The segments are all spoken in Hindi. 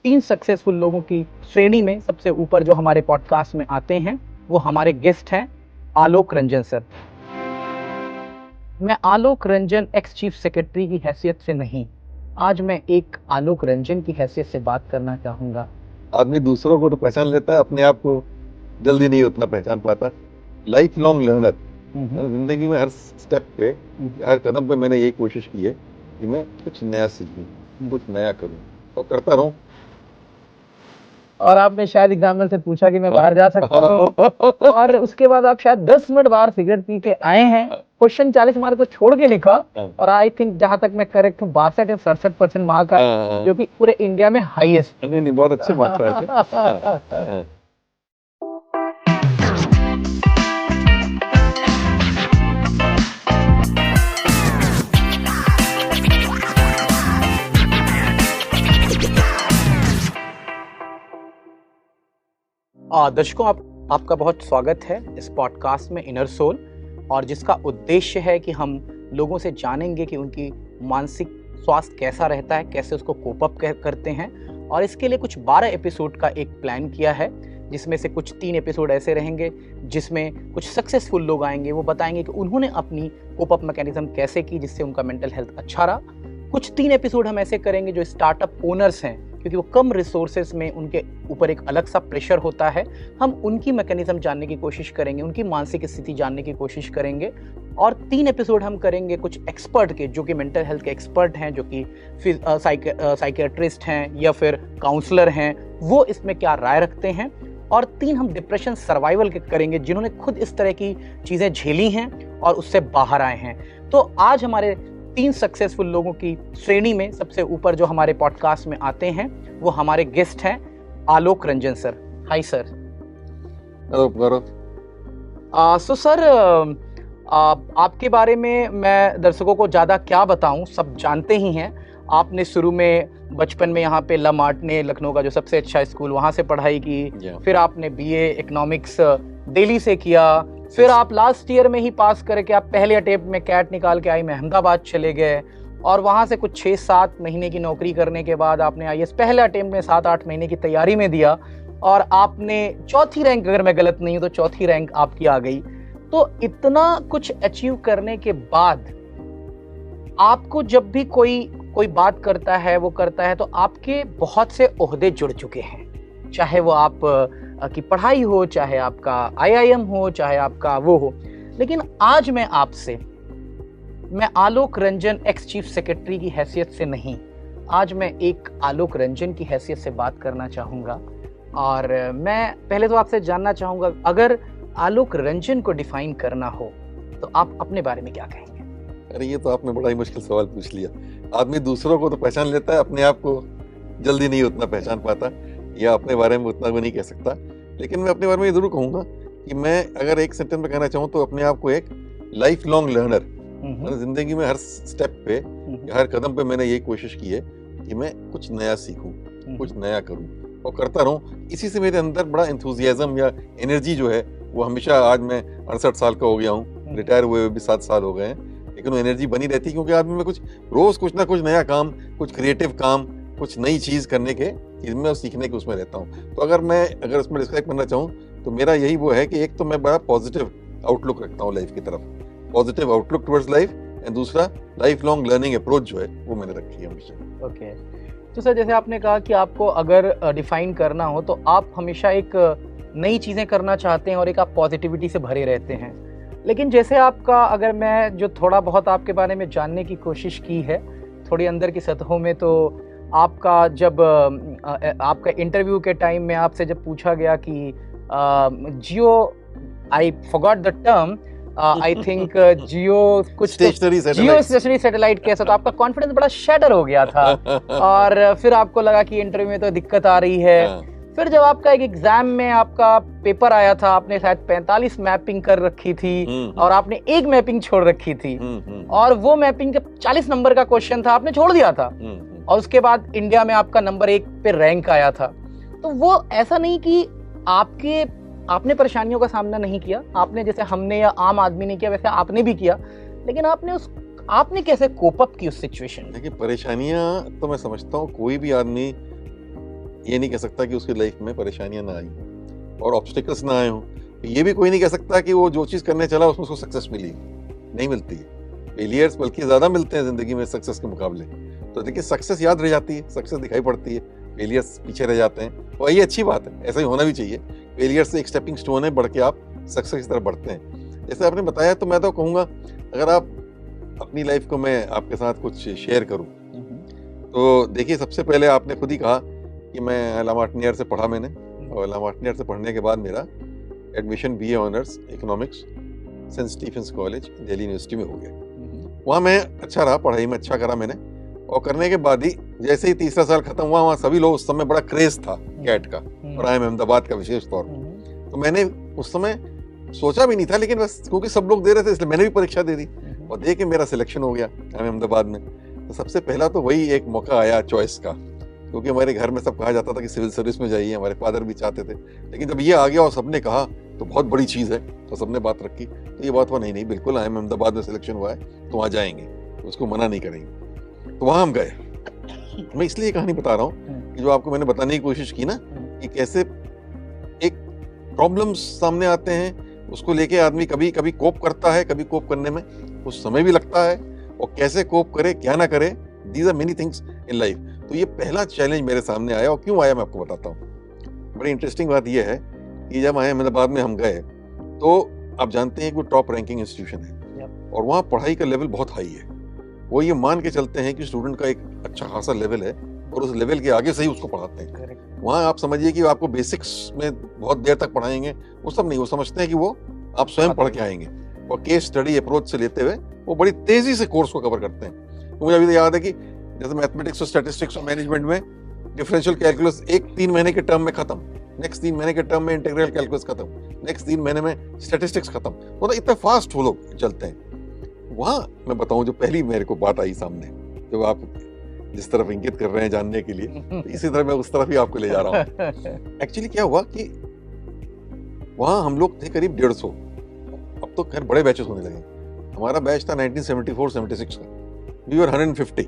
3 सक्सेसफुल लोगों की श्रेणी में सबसे ऊपर जो हमारे पॉडकास्ट में आते हैं वो हमारे गेस्ट हैं आलोक रंजन सर। मैं Alok Ranjan ex chief secretary की हैसियत से नहीं, आज मैं एक आलोक रंजन की हैसियत से बात करना चाहूँगा। आदमी दूसरों को तो पहचान लेता है, अपने आप को जल्दी नहीं उतना पहचान पाता। लाइफ लॉन्ग लर्नर, जिंदगी में हर स्टेप पे, हर कदम पे मैंने यही कोशिश की है कि मैं कुछ नया सीखूं, कुछ नया करूं और करता रहूं। और आपने शायद एग्जामिनर से पूछा कि मैं बाहर जा सकता हूँ और उसके बाद आप शायद 10 मिनट बाहर सिगरेट पी के आए हैं, क्वेश्चन 40 मार्क को छोड़ के लिखा और आई थिंक जहां तक मैं करेक्ट हूँ 62 या 67% मार्क आया, जो कि पूरे इंडिया में हाईएस्ट। नहीं, बहुत अच्छे मार्क्स आए थे। दर्शकों, आपका बहुत स्वागत है इस पॉडकास्ट में इनर सोल, और जिसका उद्देश्य है कि हम लोगों से जानेंगे कि उनकी मानसिक स्वास्थ्य कैसा रहता है, कैसे उसको कोप अप करते हैं। और इसके लिए कुछ 12 एपिसोड का एक प्लान किया है, जिसमें से कुछ 3 एपिसोड ऐसे रहेंगे जिसमें कुछ सक्सेसफुल लोग आएंगे, वो बताएंगे कि उन्होंने अपनी कोप अप मैकेनिज्म कैसे की जिससे उनका मेंटल हेल्थ अच्छा रहा। कुछ 3 एपिसोड हम ऐसे करेंगे जो स्टार्टअप ओनर्स हैं, क्योंकि वो कम रिसोर्सेज में उनके ऊपर एक अलग सा प्रेशर होता है। हम उनकी मैकेनिज्म जानने की कोशिश करेंगे, उनकी मानसिक स्थिति जानने की कोशिश करेंगे। और 3 एपिसोड हम करेंगे कुछ एक्सपर्ट के, जो कि मेंटल हेल्थ के एक्सपर्ट हैं, जो कि साइकियाट्रिस्ट हैं या फिर काउंसलर हैं, वो इसमें क्या राय रखते हैं। और 3 हम डिप्रेशन सर्वाइवल के करेंगे, जिन्होंने खुद इस तरह की चीज़ें झेली हैं और उससे बाहर आए हैं। तो आज हमारे 3 सक्सेसफुल लोगों की श्रेणी में सबसे ऊपर जो हमारे पॉडकास्ट में आते हैं वो हमारे गेस्ट हैं Alok Ranjan sir. Hi sir. So sir, आपके बारे में मैं दर्शकों को ज़्यादा क्या बताऊं, सब जानते ही हैं। आपने शुरू में बचपन में यहाँ पे ला मार्टिने लखनऊ का जो सबसे अच्छा स्कूल, वहाँ से पढ़ाई की। फिर आपने BA इकोनॉमिक्स दिल्ली से किया। फिर आप लास्ट ईयर में ही पास करके आप पहले अटेम्प्ट में कैट निकाल के में अहमदाबाद चले गए, और वहाँ से कुछ 6-7 महीने की नौकरी करने के बाद आपने IAS पहले अटेम्प्ट में 7-8 महीने की तैयारी में दिया और आपने 4थी रैंक, अगर मैं गलत नहीं हूँ तो 4थी रैंक आपकी आ गई। तो इतना कुछ अचीव करने के बाद आपको जब भी कोई बात करता है, वो करता है, तो आपके बहुत से ओहदे जुड़ चुके हैं, चाहे वो आप की पढ़ाई हो, चाहे आपका IIM हो, चाहे आपका वो हो। लेकिन आज मैं Alok Ranjan ex chief secretary की हैसियत से नहीं, आज मैं एक आलोक रंजन की हैसियत से बात करना चाहूँगा। और मैं पहले तो आपसे जानना चाहूँगा, अगर आलोक रंजन को डिफाइन करना हो तो आप अपने बारे में क्या कहेंगे? अरे, ये तो आपने बड़ा ही मुश्किल सवाल पूछ लिया। आदमी दूसरों को तो पहचान लेता है, अपने आप को जल्दी नहीं उतना पहचान पाता, या अपने बारे में उतना भी नहीं कह सकता। लेकिन मैं अपने बारे में ये जरूर कहूँगा कि मैं अगर एक सेंटेंस में कहना चाहूँ तो अपने आप को एक लाइफ लॉन्ग लर्नर, जिंदगी में हर स्टेप पे, हर कदम पे मैंने यही कोशिश की है कि मैं कुछ नया सीखूं, कुछ नया करूं और करता रहूं। इसी से मेरे अंदर बड़ा एंथुजियाज्म या एनर्जी जो है वो हमेशा, आज मैं 68 साल का हो गया हूँ, रिटायर हुए भी 7 साल हो गए हैं, लेकिन वो एनर्जी बनी रहती है, क्योंकि आदमी में रोज कुछ ना कुछ नया काम, कुछ क्रिएटिव काम, कुछ नई चीज करने के, इसमें और सीखने के उसमें रहता हूँ। तो अगर उसमें डिस्क्राइब करना चाहूँ तो मेरा यही वो है कि एक तो मैं बड़ा पॉजिटिव आउटलुक रखता हूँ लाइफ की तरफ, positive outlook towards life, and दूसरा लाइफ लॉन्ग लर्निंग अप्रोच जो है वो मैंने रखी है हमेशा। ओके। तो सर, जैसे आपने कहा कि आपको अगर डिफाइन करना हो तो आप हमेशा एक नई चीज़ें करना चाहते हैं और एक आप पॉजिटिविटी से भरे रहते हैं। लेकिन जैसे आपका, अगर मैं जो थोड़ा बहुत आपके बारे में जानने की कोशिश की है थोड़ी अंदर की सतहों में, तो आपका जब आपका इंटरव्यू के टाइम में आपसे जब पूछा गया कि geo, I forgot the term, I think geo कुछ स्टेशनरी सैटेलाइट कैसा, तो आपका कॉन्फिडेंस बड़ा शैटर हो गया था और फिर आपको लगा कि इंटरव्यू में तो दिक्कत आ रही है। फिर जब आपका एक एग्जाम में आपका पेपर आया था, आपने शायद 45 मैपिंग कर रखी थी और आपने एक मैपिंग छोड़ रखी थी, और वो मैपिंग का 40 नंबर का क्वेश्चन था, आपने छोड़ दिया था, और उसके बाद इंडिया में आपका नंबर 1 पे रैंक आया था। तो वो ऐसा नहीं कि आपने परेशानियों का सामना नहीं किया, आपने जैसे हमने या आम आदमी ने किया वैसे आपने भी किया, लेकिन आपने कैसे कोप अप की उस सिचुएशन में? देखिए, परेशानियां तो मैं समझता हूँ कोई भी आदमी ये नहीं कह सकता कि उसकी लाइफ में परेशानियां ना आई और ऑब्स्टिकल्स ना आए हों। ये भी कोई नहीं कह सकता कि वो जो चीज़ करने चला उसमें उसको सक्सेस मिली, नहीं मिलती है। फेलियर्स बल्कि ज़्यादा मिलते हैं ज़िंदगी में सक्सेस के मुकाबले। तो देखिए सक्सेस याद रह जाती है, सक्सेस दिखाई पड़ती है, फेलियर्स पीछे रह जाते हैं, और ये अच्छी बात है, ऐसा ही होना भी चाहिए। फेलियर से एक स्टेपिंग स्टोन है, बढ़ के आप सक्सेस की तरफ बढ़ते हैं। जैसे आपने बताया, तो मैं तो कहूँगा अगर आप अपनी लाइफ को मैं आपके साथ कुछ शेयर करूँ तो देखिए, सबसे पहले आपने खुद ही कहा कि मैं ला मार्टिनियर से पढ़ा मैंने, और ला मार्टिनियर से पढ़ने के बाद मेरा admission BA honours economics Saint Stephen's College Delhi University में हो गया। वहाँ मैं अच्छा रहा, पढ़ाई में अच्छा करा मैंने, और करने के बाद ही जैसे ही तीसरा साल खत्म हुआ, वहाँ सभी लोग, उस समय बड़ा क्रेज था कैट का और IIM अहमदाबाद का विशेष तौर पर। तो मैंने उस समय सोचा भी नहीं था, लेकिन बस क्योंकि सब लोग दे रहे थे इसलिए मैंने भी परीक्षा दे दी, और दे के मेरा सिलेक्शन हो गया IIM अहमदाबाद में। तो सबसे पहला तो वही एक मौका आया चॉइस का, क्योंकि हमारे घर में सब कहा जाता था कि सिविल सर्विस में जाइए, हमारे फादर भी चाहते थे, लेकिन जब ये आ गया और सबने कहा तो बहुत बड़ी चीज़ है, तो सबने बात रखी, तो ये बात हुआ नहीं बिल्कुल IIM अहमदाबाद में सिलेक्शन हुआ है तो वहाँ जाएंगे, उसको मना नहीं करेंगे। तो वहाँ हम गए। मैं इसलिए कहानी बता रहा हूँ कि जो आपको मैंने बताने की कोशिश की ना, कि कैसे एक प्रॉब्लम्स सामने आते हैं, उसको लेके आदमी कभी कभी कोप करता है, कभी कोप करने में कुछ समय भी लगता है, और कैसे कोप करे क्या ना करे, these are many things in life. तो ये पहला चैलेंज मेरे सामने आया, और क्यों आया मैं आपको बताता हूँ। बड़ी इंटरेस्टिंग बात यह है कि जब IIM अहमदाबाद में हम गए, तो आप जानते हैं कि वो टॉप रैंकिंग इंस्टीट्यूशन है, और वहाँ पढ़ाई का लेवल बहुत हाई है। वो ये मान के चलते हैं कि स्टूडेंट का एक अच्छा खासा लेवल है, और उस लेवल के आगे से ही उसको पढ़ाते हैं। वहाँ आप समझिए कि आपको बेसिक्स में बहुत देर तक पढ़ाएंगे, वो सब नहीं, वो समझते हैं कि वो आप स्वयं पढ़ के आएंगे, और केस स्टडी अप्रोच से लेते हुए वो बड़ी तेजी से कोर्स को कवर करते हैं। तो मुझे अभी तो याद है कि जैसे मैथमेटिक्स और स्टैटिस्टिक्स और मैनेजमेंट में डिफरेंशियल कैलकुलस 3 महीने के टर्म में खत्म, नेक्स्ट 3 महीने के टर्म में इंटीग्रल कैलकुलस खत्म, नेक्स्ट 3 महीने में स्टैटिस्टिक्स खत्म। तो इतना फास्ट वो लोग चलते हैं। वहाँ मैं बताऊं, जो पहली मेरे को बात आई सामने, जब आप जिस तरफ इंगित कर रहे हैं जानने के लिए, तो इसी तरह मैं उस तरफ ही आपको ले जा रहा हूँ। एक्चुअली क्या हुआ कि वहाँ हम लोग थे करीब 150, अब तो खैर बड़े बैचेस होने लगे। हमारा बैच था 1974-76 का, वी वर 150,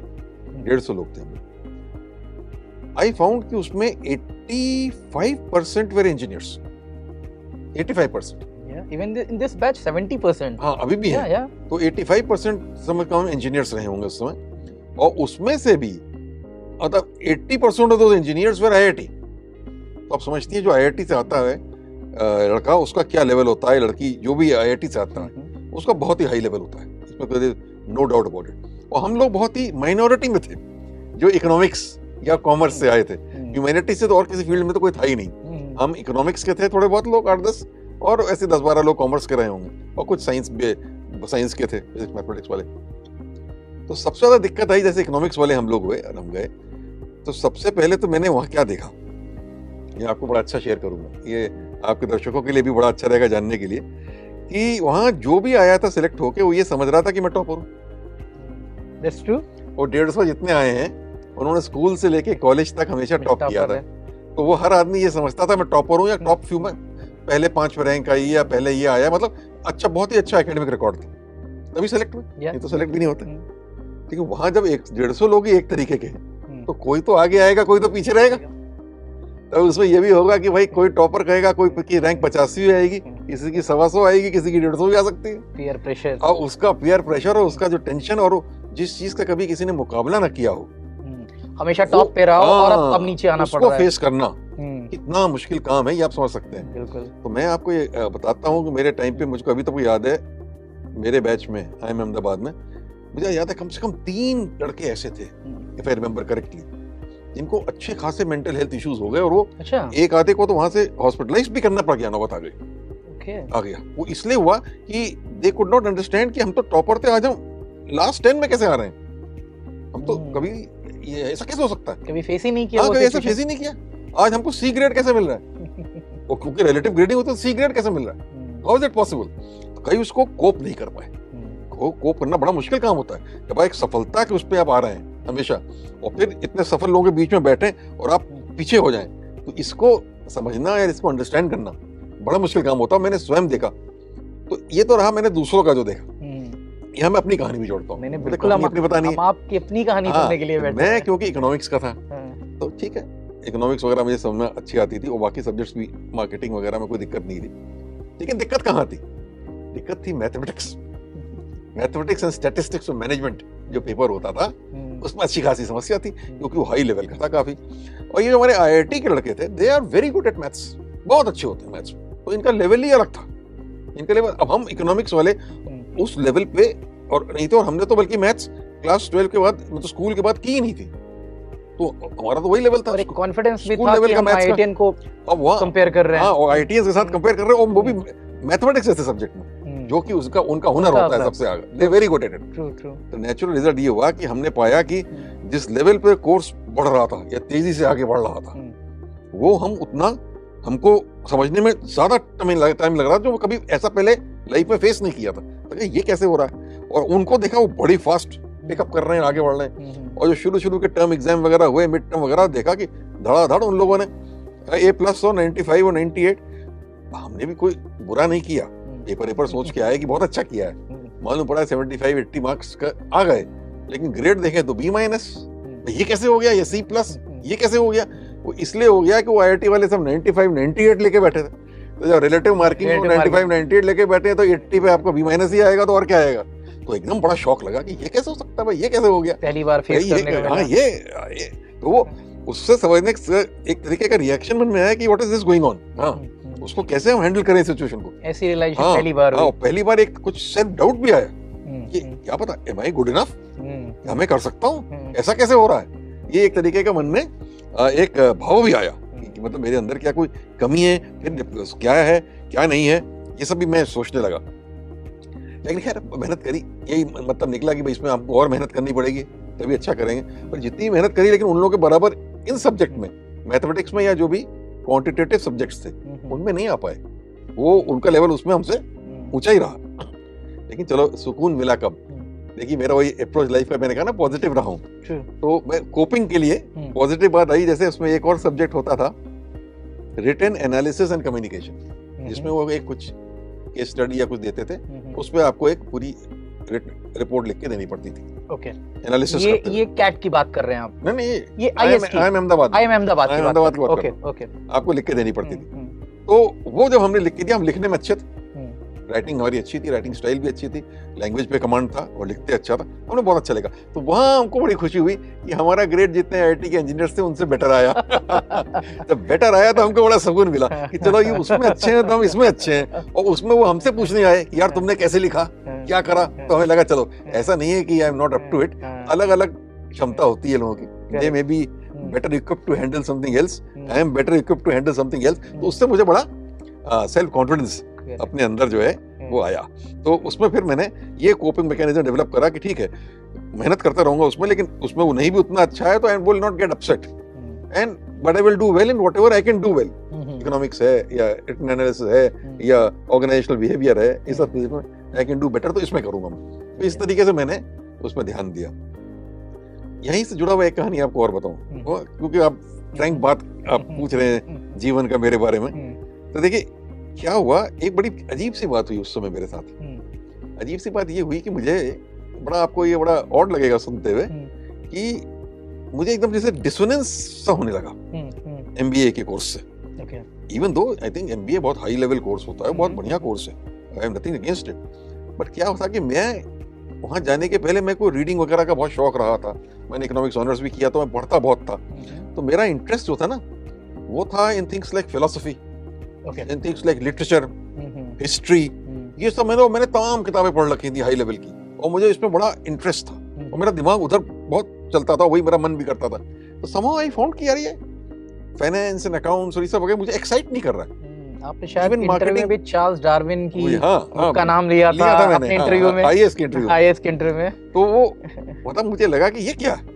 150 लोग थे। आई फाउंड कि उसमें 85% वर engineers, 85%। Even in this batch 70%. हाँ, अभी भी है। तो 85% समझ का इंजीनियर्स रहे होंगे उस समय, और उसमें से भी मतलब 80% of those engineers were IIT। तो आप समझती हैं जो IIT से आता है लड़का, उसका क्या लेवल होता है, लड़की जो भी IIT से आता है उसका बहुत ही हाई लेवल होता है, इसमें कोई नो डाउट अबाउट इट। और हम लोग बहुत ही माइनॉरिटी में थे जो इकोनॉमिक्स या कॉमर्स से आए थे। ह्यूमैनिटी से तो और किसी फील्ड में तो कोई था ही नहीं। हम इकोनॉमिक्स के थे थोड़े बहुत लोग, 8-10, और ऐसे 10-12 लोग कॉमर्स के रहे होंगे, और कुछ साइंस के थे, फिजिक्स मैथमेटिक्स वाले। तो सबसे ज्यादा दिक्कत आई, जैसे इकोनॉमिक्स वाले हम लोग हुए और हम गए, तो सबसे पहले तो मैंने वहाँ क्या देखा, ये आपको बड़ा अच्छा शेयर करूंगा, ये आपके दर्शकों के लिए भी बड़ा अच्छा रहेगा जानने के लिए, कि वहाँ जो भी आया था सिलेक्ट होके, वो ये समझ रहा था कि मैं टॉपर हूँ। That's true. और 150 जितने आए हैं उन्होंने स्कूल से लेके कॉलेज तक हमेशा टॉप किया था। तो वो हर आदमी ये समझता था मैं टॉपर हूँ, या टॉप फ्यू में पहले 5 रैंक आई, या पहले ये आया, मतलब अच्छा, बहुत ही अच्छा एकेडमिक रिकॉर्ड था, तभी सेलेक्ट हुए, नहीं तो सेलेक्ट भी नहीं होते। लेकिन वहां जब 150 लोग ही एक तरीके के, तो कोई तो आगे आएगा, कोई तो पीछे रहेगा। तो उसमें ये भी होगा कि भाई कोई टॉपर कहेगा, कोई की रैंक 85 आएगी, किसी की 125 आएगी, किसी की 150 भी आ सकती है। पीयर प्रेशर, और उसका पीयर प्रेशर और उसका जो टेंशन, और जिस चीज का कभी किसी ने मुकाबला ना किया हो, हमेशा टॉप पे रहा हो और अब नीचे आना पड़ रहा है, उसको फेस करना कितना मुश्किल काम है, ये आप समझ सकते हैं। बिल्कुल। तो मैं आपको ये बताता हूँ कि मेरे टाइम पे, मुझको अभी तक याद है, मेरे बैच में IIM अहमदाबाद में मुझे याद है कम से कम 3 लड़के ऐसे थे, इफ आई रिमेम्बर करेक्टली, जिनको अच्छे खासे मेंटल हेल्थ इश्यूज हो गए, और वो एक आधे को तो वहां से हॉस्पिटलाइज भी करना पड़ गया, नौबत आ गया। वो इसलिए हुआ कि दे कुड नॉट अंडरस्टैंड कि हम तो टॉपर थे, आज हम लास्ट 10 में कैसे आ रहे हैं। हम तो कभी ये ऐसा कैसे हो सकता है, कभी फेस ही नहीं किया। कभी ऐसा फेस ही नहीं किया। आज हमको C ग्रेड कैसे मिल रहा है, और क्योंकि रिलेटिव ग्रेडिंग होती है, C ग्रेड कैसे मिल रहा है, हाउ इज इट पॉसिबल। तो कई उसको कोप नहीं कर पाए। कोप करना बड़ा मुश्किल काम होता है, जब एक सफलता के उस पर आप आ रहे हैं हमेशा, और फिर इतने सफल लोगों के बीच में बैठे और आप पीछे हो जाएं, तो इसको समझना या इसको अंडरस्टैंड करना बड़ा मुश्किल काम होता है। मैंने स्वयं देखा। तो ये तो रहा मैंने दूसरों का जो देखा, यहाँ मैं अपनी कहानी भी जोड़ता हूँ। बिल्कुल, अपनी बतानी है, आपकी अपनी कहानी सुनने के लिए बैठे। मैं क्योंकि इकोनॉमिक्स का था, तो ठीक है, इकोनॉमिक्स वगैरह मुझे समझ में अच्छी आती थी और बाकी सब्जेक्ट्स भी, मार्केटिंग वगैरह में कोई दिक्कत नहीं थी। लेकिन दिक्कत कहाँ थी? दिक्कत थी मैथमेटिक्स एंड स्टैटिस्टिक्स और मैनेजमेंट जो पेपर होता था उसमें अच्छी खासी समस्या थी, क्योंकि वो हाई लेवल का था काफी। और ये जो हमारे आईआईटी के लड़के थे, they are very good at maths, बहुत अच्छे होते हैं मैथ्स, तो इनका लेवल ही अलग था, इनका लेवल। अब हम इकोनॉमिक्स वाले उस लेवल पे और नहीं थे, और हमने तो बल्कि मैथ्स क्लास 12 के बाद, मतलब स्कूल के बाद की ही नहीं थी, तो हमारा तो वही लेवल था। और एक कॉन्फिडेंस भी था कि हम आईआईटीएन को अब वहाँ कंपेयर कर रहे हैं। हाँ, और आईआईटीएन के साथ कंपेयर कर रहे हैं, और वो भी मैथमेटिक्स जैसे सब्जेक्ट में, जो कि उनका हुनर होता है सबसे आगे, they very good at it. तो नेचुरल रिजल्ट ये हुआ कि हमने पाया कि जिस लेवल पे कोर्स बढ़ रहा था या तेजी से आगे बढ़ रहा था, वो हम उतना हमको समझने में ज्यादा टाइम लग रहा था, जो कभी ऐसा पहले लाइफ में फेस नहीं किया था। तो ये कैसे हो रहा है? और उनको देखा वो बड़ी फास्ट पिकअप कर रहे हैं, आगे बढ़ रहे हैं। और जो शुरू के टर्म एग्जाम वगैरह हुए, मिड टर्म वगैरह, देखा कि धड़ाधड़ उन लोगों ने A+ और 95 और 98। हमने भी कोई बुरा नहीं किया, पेपर सोच के आए कि बहुत अच्छा किया है, मालूम पड़ा 75-80 मार्क्स का आ गए, लेकिन ग्रेड देखें तो B-। ये कैसे हो गया? ये C+, ये कैसे हो गया? वो इसलिए हो गया कि वो आईआईटी वाले सब 95-98 लेके बैठे थे, तो जब रिलेटिव मार्किंग 95-98 लेके बैठे तो 80 पे आपको B- ही आएगा, तो और क्या आएगा? तो एकदम बड़ा शौक लगा कि ये कैसे हो सकता है भाई, ये कैसे हो गया, पहली बार फेस करने को मिला। ये तो वो उससे समझने एक तरीके का रिएक्शन मन में आया कि what is this going on. हाँ, उसको कैसे हम हैंडल करें सिचुएशन को, ऐसी रियलाइजेशन पहली बार हुई। पहली बार एक कुछ सेल्फ डाउट भी आया कि क्या पता, एम आई गुड इनफ, मैं कर सकता हूँ, ऐसा कैसे हो रहा है? ये एक तरीके का मन में एक भाव भी आया कि मतलब मेरे अंदर क्या कोई कमी है, फिर क्या है क्या नहीं है, ये सब भी मैं सोचने लगा। लेकिन खैर मेहनत करी, यही मतलब निकला कि भाई इसमें आपको और मेहनत करनी पड़ेगी तभी अच्छा करेंगे। पर जितनी मेहनत करी, लेकिन उन लोगों के बराबर इन सब्जेक्ट में, मैथमेटिक्स में या जो भी क्वांटिटेटिव सब्जेक्ट्स थे, उनमें नहीं आ पाए। वो उनका लेवल उसमें हमसे ऊंचा ही रहा। लेकिन चलो सुकून मिला कब? देखिए मेरा वही अप्रोच लाइफ का, मैंने कहा ना पॉजिटिव रहा हूँ, तो मैं कोपिंग के लिए पॉजिटिव बात आई। जैसे उसमें एक और सब्जेक्ट होता था रिटन एनालिसिस एंड कम्युनिकेशन, जिसमें वो एक कुछ केस स्टडी या कुछ देते थे, उसमें आपको एक पूरी रिपोर्ट लिख के देनी पड़ती थी। ओके, एनालिसिस ये कैट की बात कर रहे हैं आप? नहीं, ये आईएसटी, IIM अहमदाबाद की बात। ओके, आपको लिख के देनी पड़ती थी। तो वो जब हमने लिख के दिया, हम लिखने में अच्छे थे, राइटिंग हमारी अच्छी थी, राइटिंग स्टाइल भी अच्छी थी, लैंग्वेज पे कमांड था और लिखते अच्छा था, हमें बहुत अच्छा लगा। तो वहाँ हमको बड़ी खुशी हुई कि हमारा ग्रेड जितने आईआईटी के इंजीनियर्स थे उनसे बेटर आया। जब बेटर आया तो हमको बड़ा सुकून मिला कि चलो ये उसमें अच्छे हैं तो हम इसमें अच्छे हैं। और उसमें वो हमसे पूछने आए कि यार तुमने कैसे लिखा, क्या करा, तो हमें लगा चलो ऐसा नहीं है कि I am not up to it, अलग अलग क्षमता होती है लोगों की। They may be better equipped to handle something else, I am better equipped to handle something else. तो उससे मुझे बड़ा सेल्फ कॉन्फिडेंस अपने अंदर जो है वो आया। तो उसमें फिर मैंने ये कोपिंग मैकेनिज्म डेवलप करा कि ठीक है मेहनत करता रहूंगा उसमें, लेकिन उसमें वो नहीं भी उतना अच्छा है तो आई will not get upset, and but I will do well in whatever I can do well. Economics है या रिटन एनालिसिस है या ऑर्गेनाइजेशनल बिहेवियर है, इस सब चीजों में आई कैन डू बेटर, तो इसमें करूंगा मैं। तो इस तरीके से मैंने उसमें ध्यान दिया। यहीं से जुड़ा हुआ एक कहानी आपको और बताऊं, क्योंकि आप फ्रैंक बात आप पूछ रहे हैं जीवन का मेरे बारे में। तो देखिए क्या हुआ, एक बड़ी अजीब सी बात हुई उस समय मेरे साथ। अजीब सी बात ये हुई कि मुझे बड़ा, आपको ये बड़ा ऑड लगेगा सुनते हुए, कि मुझे एकदम जैसे डिसोनेंस सा होने लगा एमबीए के कोर्स से। Even though I think MBA बहुत हाई लेवल कोर्स होता है, बहुत बढ़िया कोर्स है, I am nothing against it, but क्या होता कि मैं वहाँ जाने के पहले मेरे को रीडिंग वगैरह का बहुत शौक रहा था, मैंने इकोनॉमिक्स ऑनर्स भी किया, तो मैं पढ़ता बहुत था। तो मेरा इंटरेस्ट जो था ना वो था in things like philosophy, in things like literature, history, ये सब मैंने तमाम किताबें पढ़ रखी थी हाई लेवल की, और मुझे इसमें बड़ा इंटरेस्ट था और मेरा दिमाग उधर बहुत चलता था, वही मेरा मन भी करता था। तो somehow I found कि यार ये फाइनेंस एंड अकाउंट्स और ये सब वगैरह मुझे एक्साइट नहीं कर रहा है। आपने शायद इंटरव्यू में भी चार्ल्स डार्विन की का नाम लिया था अपने इंटरव्यू में, आईएएस के इंटरव्यू में। तो वो मतलब मुझे लगा कि ये क्या है,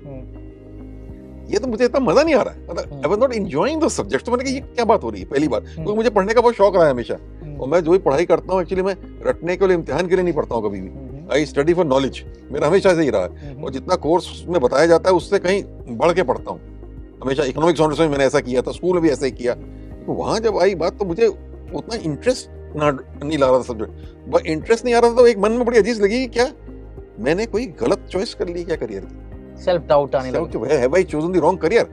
ये तो मुझे इतना मजा नहीं आ रहा है, मतलब I was not enjoying the subject. तो मैंने कहा ये क्या बात हो रही है पहली बार, क्योंकि मुझे पढ़ने का बहुत शौक रहा है हमेशा, और मैं जो भी पढ़ाई करता हूँ एक्चुअली मैं रटने के लिए, इम्तिहान के लिए नहीं पढ़ता हूँ कभी भी। आई स्टडी फॉर नॉलेज, मेरा हमेशा से ही रहा है, और जितना कोर्स में बताया जाता है उससे कहीं बढ़ के पढ़ता हूँ हमेशा। इकोनॉमिक्स ऑनर्स में मैंने ऐसा किया था, स्कूल में भी ऐसा ही किया। तो वहाँ जब आई बात तो मुझे उतना इंटरेस्ट नहीं ला रहा था सब्जेक्ट, इंटरेस्ट नहीं आ रहा था। तो एक मन में बड़ी अजीज लगी कि क्या मैंने कोई गलत चॉइस कर ली क्या करियर की, सेल्फ डाउट आने लगा, have I chosen the wrong career.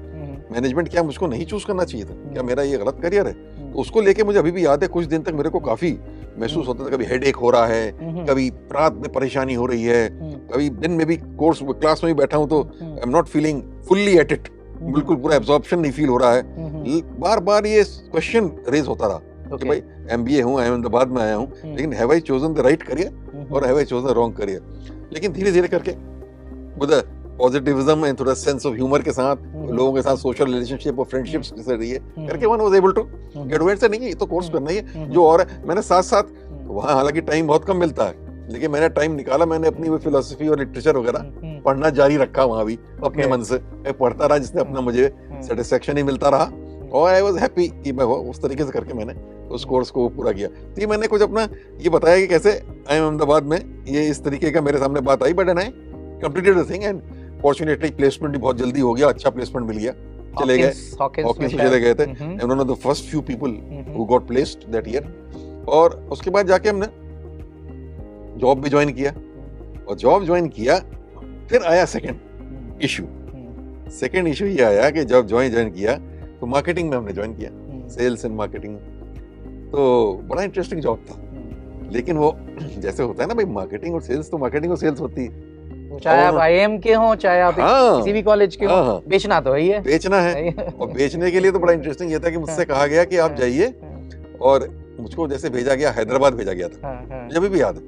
Management क्या मुझको नहीं चूज करना चाहिए था, क्या मेरा ये गलत करियर है? तो उसको लेके मुझे अभी भी याद है, कुछ दिन तक मेरे को काफी महसूस होता था, कभी हेडेक हो रहा है, कभी रात में परेशानी हो रही है, कभी दिन में भी कोर्स क्लास में भी बैठा हूं तो आई am not feeling fully at it, बिल्कुल पूरा एब्जॉर्प्शन नहीं फील हो रहा है। बार बार ये क्वेश्चन रेज होता रहा कि भाई MBA हूँ, अहमदाबाद में आया हूँ, लेकिन have I chosen the right career और have I chosen the wrong career? लेकिन धीरे धीरे करके विद पॉजिटिविज्म एंड थोड़ा सेंस ऑफ ह्यूमर के साथ, लोगों के साथ सोशल रिलेशनशिप और फ्रेंडशिप्स से रही है करके one was able to get weight से, नहीं ये तो कोर्स करना ही है जो, और मैंने साथ साथ वहाँ हालांकि टाइम बहुत कम मिलता है, लेकिन मैंने टाइम निकाला, मैंने अपनी वो फिलोसफी और लिटरेचर वगैरह पढ़ना जारी रखा वहाँ भी अपने मन से, मैं पढ़ता रहा जिससे अपना मुझे सेटिस्फेक्शन ही मिलता रहा, और आई वाज हैप्पी कि मैं उस तरीके से करके मैंने उस कोर्स को पूरा किया। तो ये मैंने कुछ अपना ये बताया कि कैसे आई अहमदाबाद में ये इस तरीके का मेरे सामने बात आई, but and I completed the thing and fortunately placement भी बहुत जल्दी हो गया, अच्छा प्लेसमेंट मिल गया, चले गए हॉकिंस में चले गए थे, and one of the first few people who got placed that year. और उसके बाद जाके हमने जॉब भी ज्वाइन किया, और जॉब ज्वाइन किया फिर आया सेकंड इशू। सेकंड इशू ये आया कि जब ज्वाइन किया तो मार्केटिंग में हमने ज्वाइन किया, सेल्स एंड मार्केटिंग, तो बड़ा इंटरेस्टिंग जॉब था, लेकिन वो जैसे होता है ना भाई, मार्केटिंग और सेल्स, तो मार्केटिंग और सेल्स होती है, चाहे आप IIM के हो, चाहे आप किसी भी कॉलेज के हो, बेचना तो वही है, बेचना है। और बेचने के लिए तो बड़ा इंटरेस्टिंग ये था कि मुझसे कहा गया कि आप जाइए, और मुझको जैसे भेजा गया, हैदराबाद भेजा गया था, मुझे भी याद है।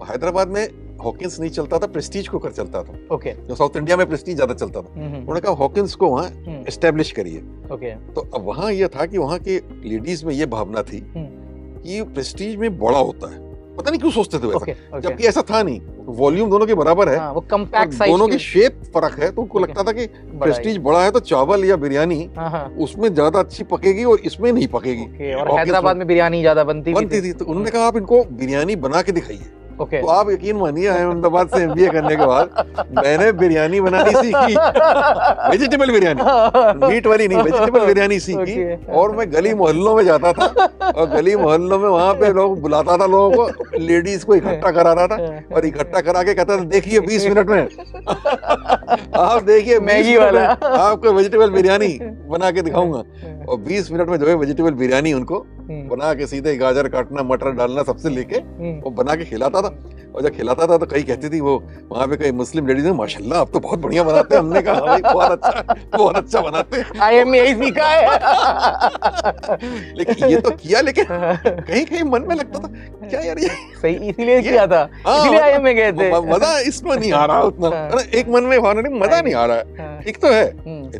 हैदराबाद में हॉकिंस नहीं चलता था, प्रेस्टीज कुकर चलता था। ओके। जो साउथ इंडिया में प्रेस्टीज ज्यादा चलता था, उन्होंने कहा हॉकिंस को वहाँ एस्टेब्लिश करिए। ओके। तो अब वहाँ ये था कि वहाँ के लेडीज में ये भावना थी कि प्रेस्टीज में बड़ा होता है, पता नहीं क्यों सोचते थे वैसा, जबकि ऐसा था नहीं, वॉल्यूम दोनों के बराबर है, वो कम्पैक्ट साइज, दोनों की शेप फर्क है, तो उनको लगता था कि प्रेस्टीज बड़ा है तो चावल या बिरयानी उसमें ज्यादा अच्छी पकेगी और इसमें नहीं पकेगी। और हैदराबाद में बिरयानी ज्यादा बनती थी, तो उन्होंने कहा आप इनको बिरयानी बना के दिखाइए। तो आप यकीन मानिए, अहमदाबाद से MBA करने के बाद मैंने बिरयानी बनानी सीखी, वेजिटेबल बिरयानी, मीट वाली नहीं, वेजिटेबल बिरयानी सीखी। और मैं गली मोहल्लों में जाता था, और गली मोहल्लों में वहां पे लोग बुलाता था, लोगों को, लेडीज को इकट्ठा करा रहा था, और इकट्ठा करा के कहता था देखिए 20 मिनट में आप देखिए मैगी वाला आपको वेजिटेबल बिरयानी बना के दिखाऊंगा। और 20 मिनट में जो है वेजिटेबल बिरयानी उनको बना के सीधे गाजर काटना, मटर डालना, सबसे लेके वो बना के खिलाता था। और जब खिलाता था तो कई कहती थी वो वहाँ पे कई मुस्लिम लेडीज ने, माशाल्लाह आप तो बहुत बढ़िया बनाते हैं। हमने कहा भाई बहुत अच्छा बनाते हैं, IIM यही सीखा है। लेकिन ये तो किया, लेकिन कहीं कहीं मन में लगता था क्या यार ये सही, इसीलिए किया था, इसीलिए IIM में गए थे, मजा इसमें नहीं आ रहा उतना, एक मन में भावना नहीं, मजा नहीं आ रहा है। एक तो है,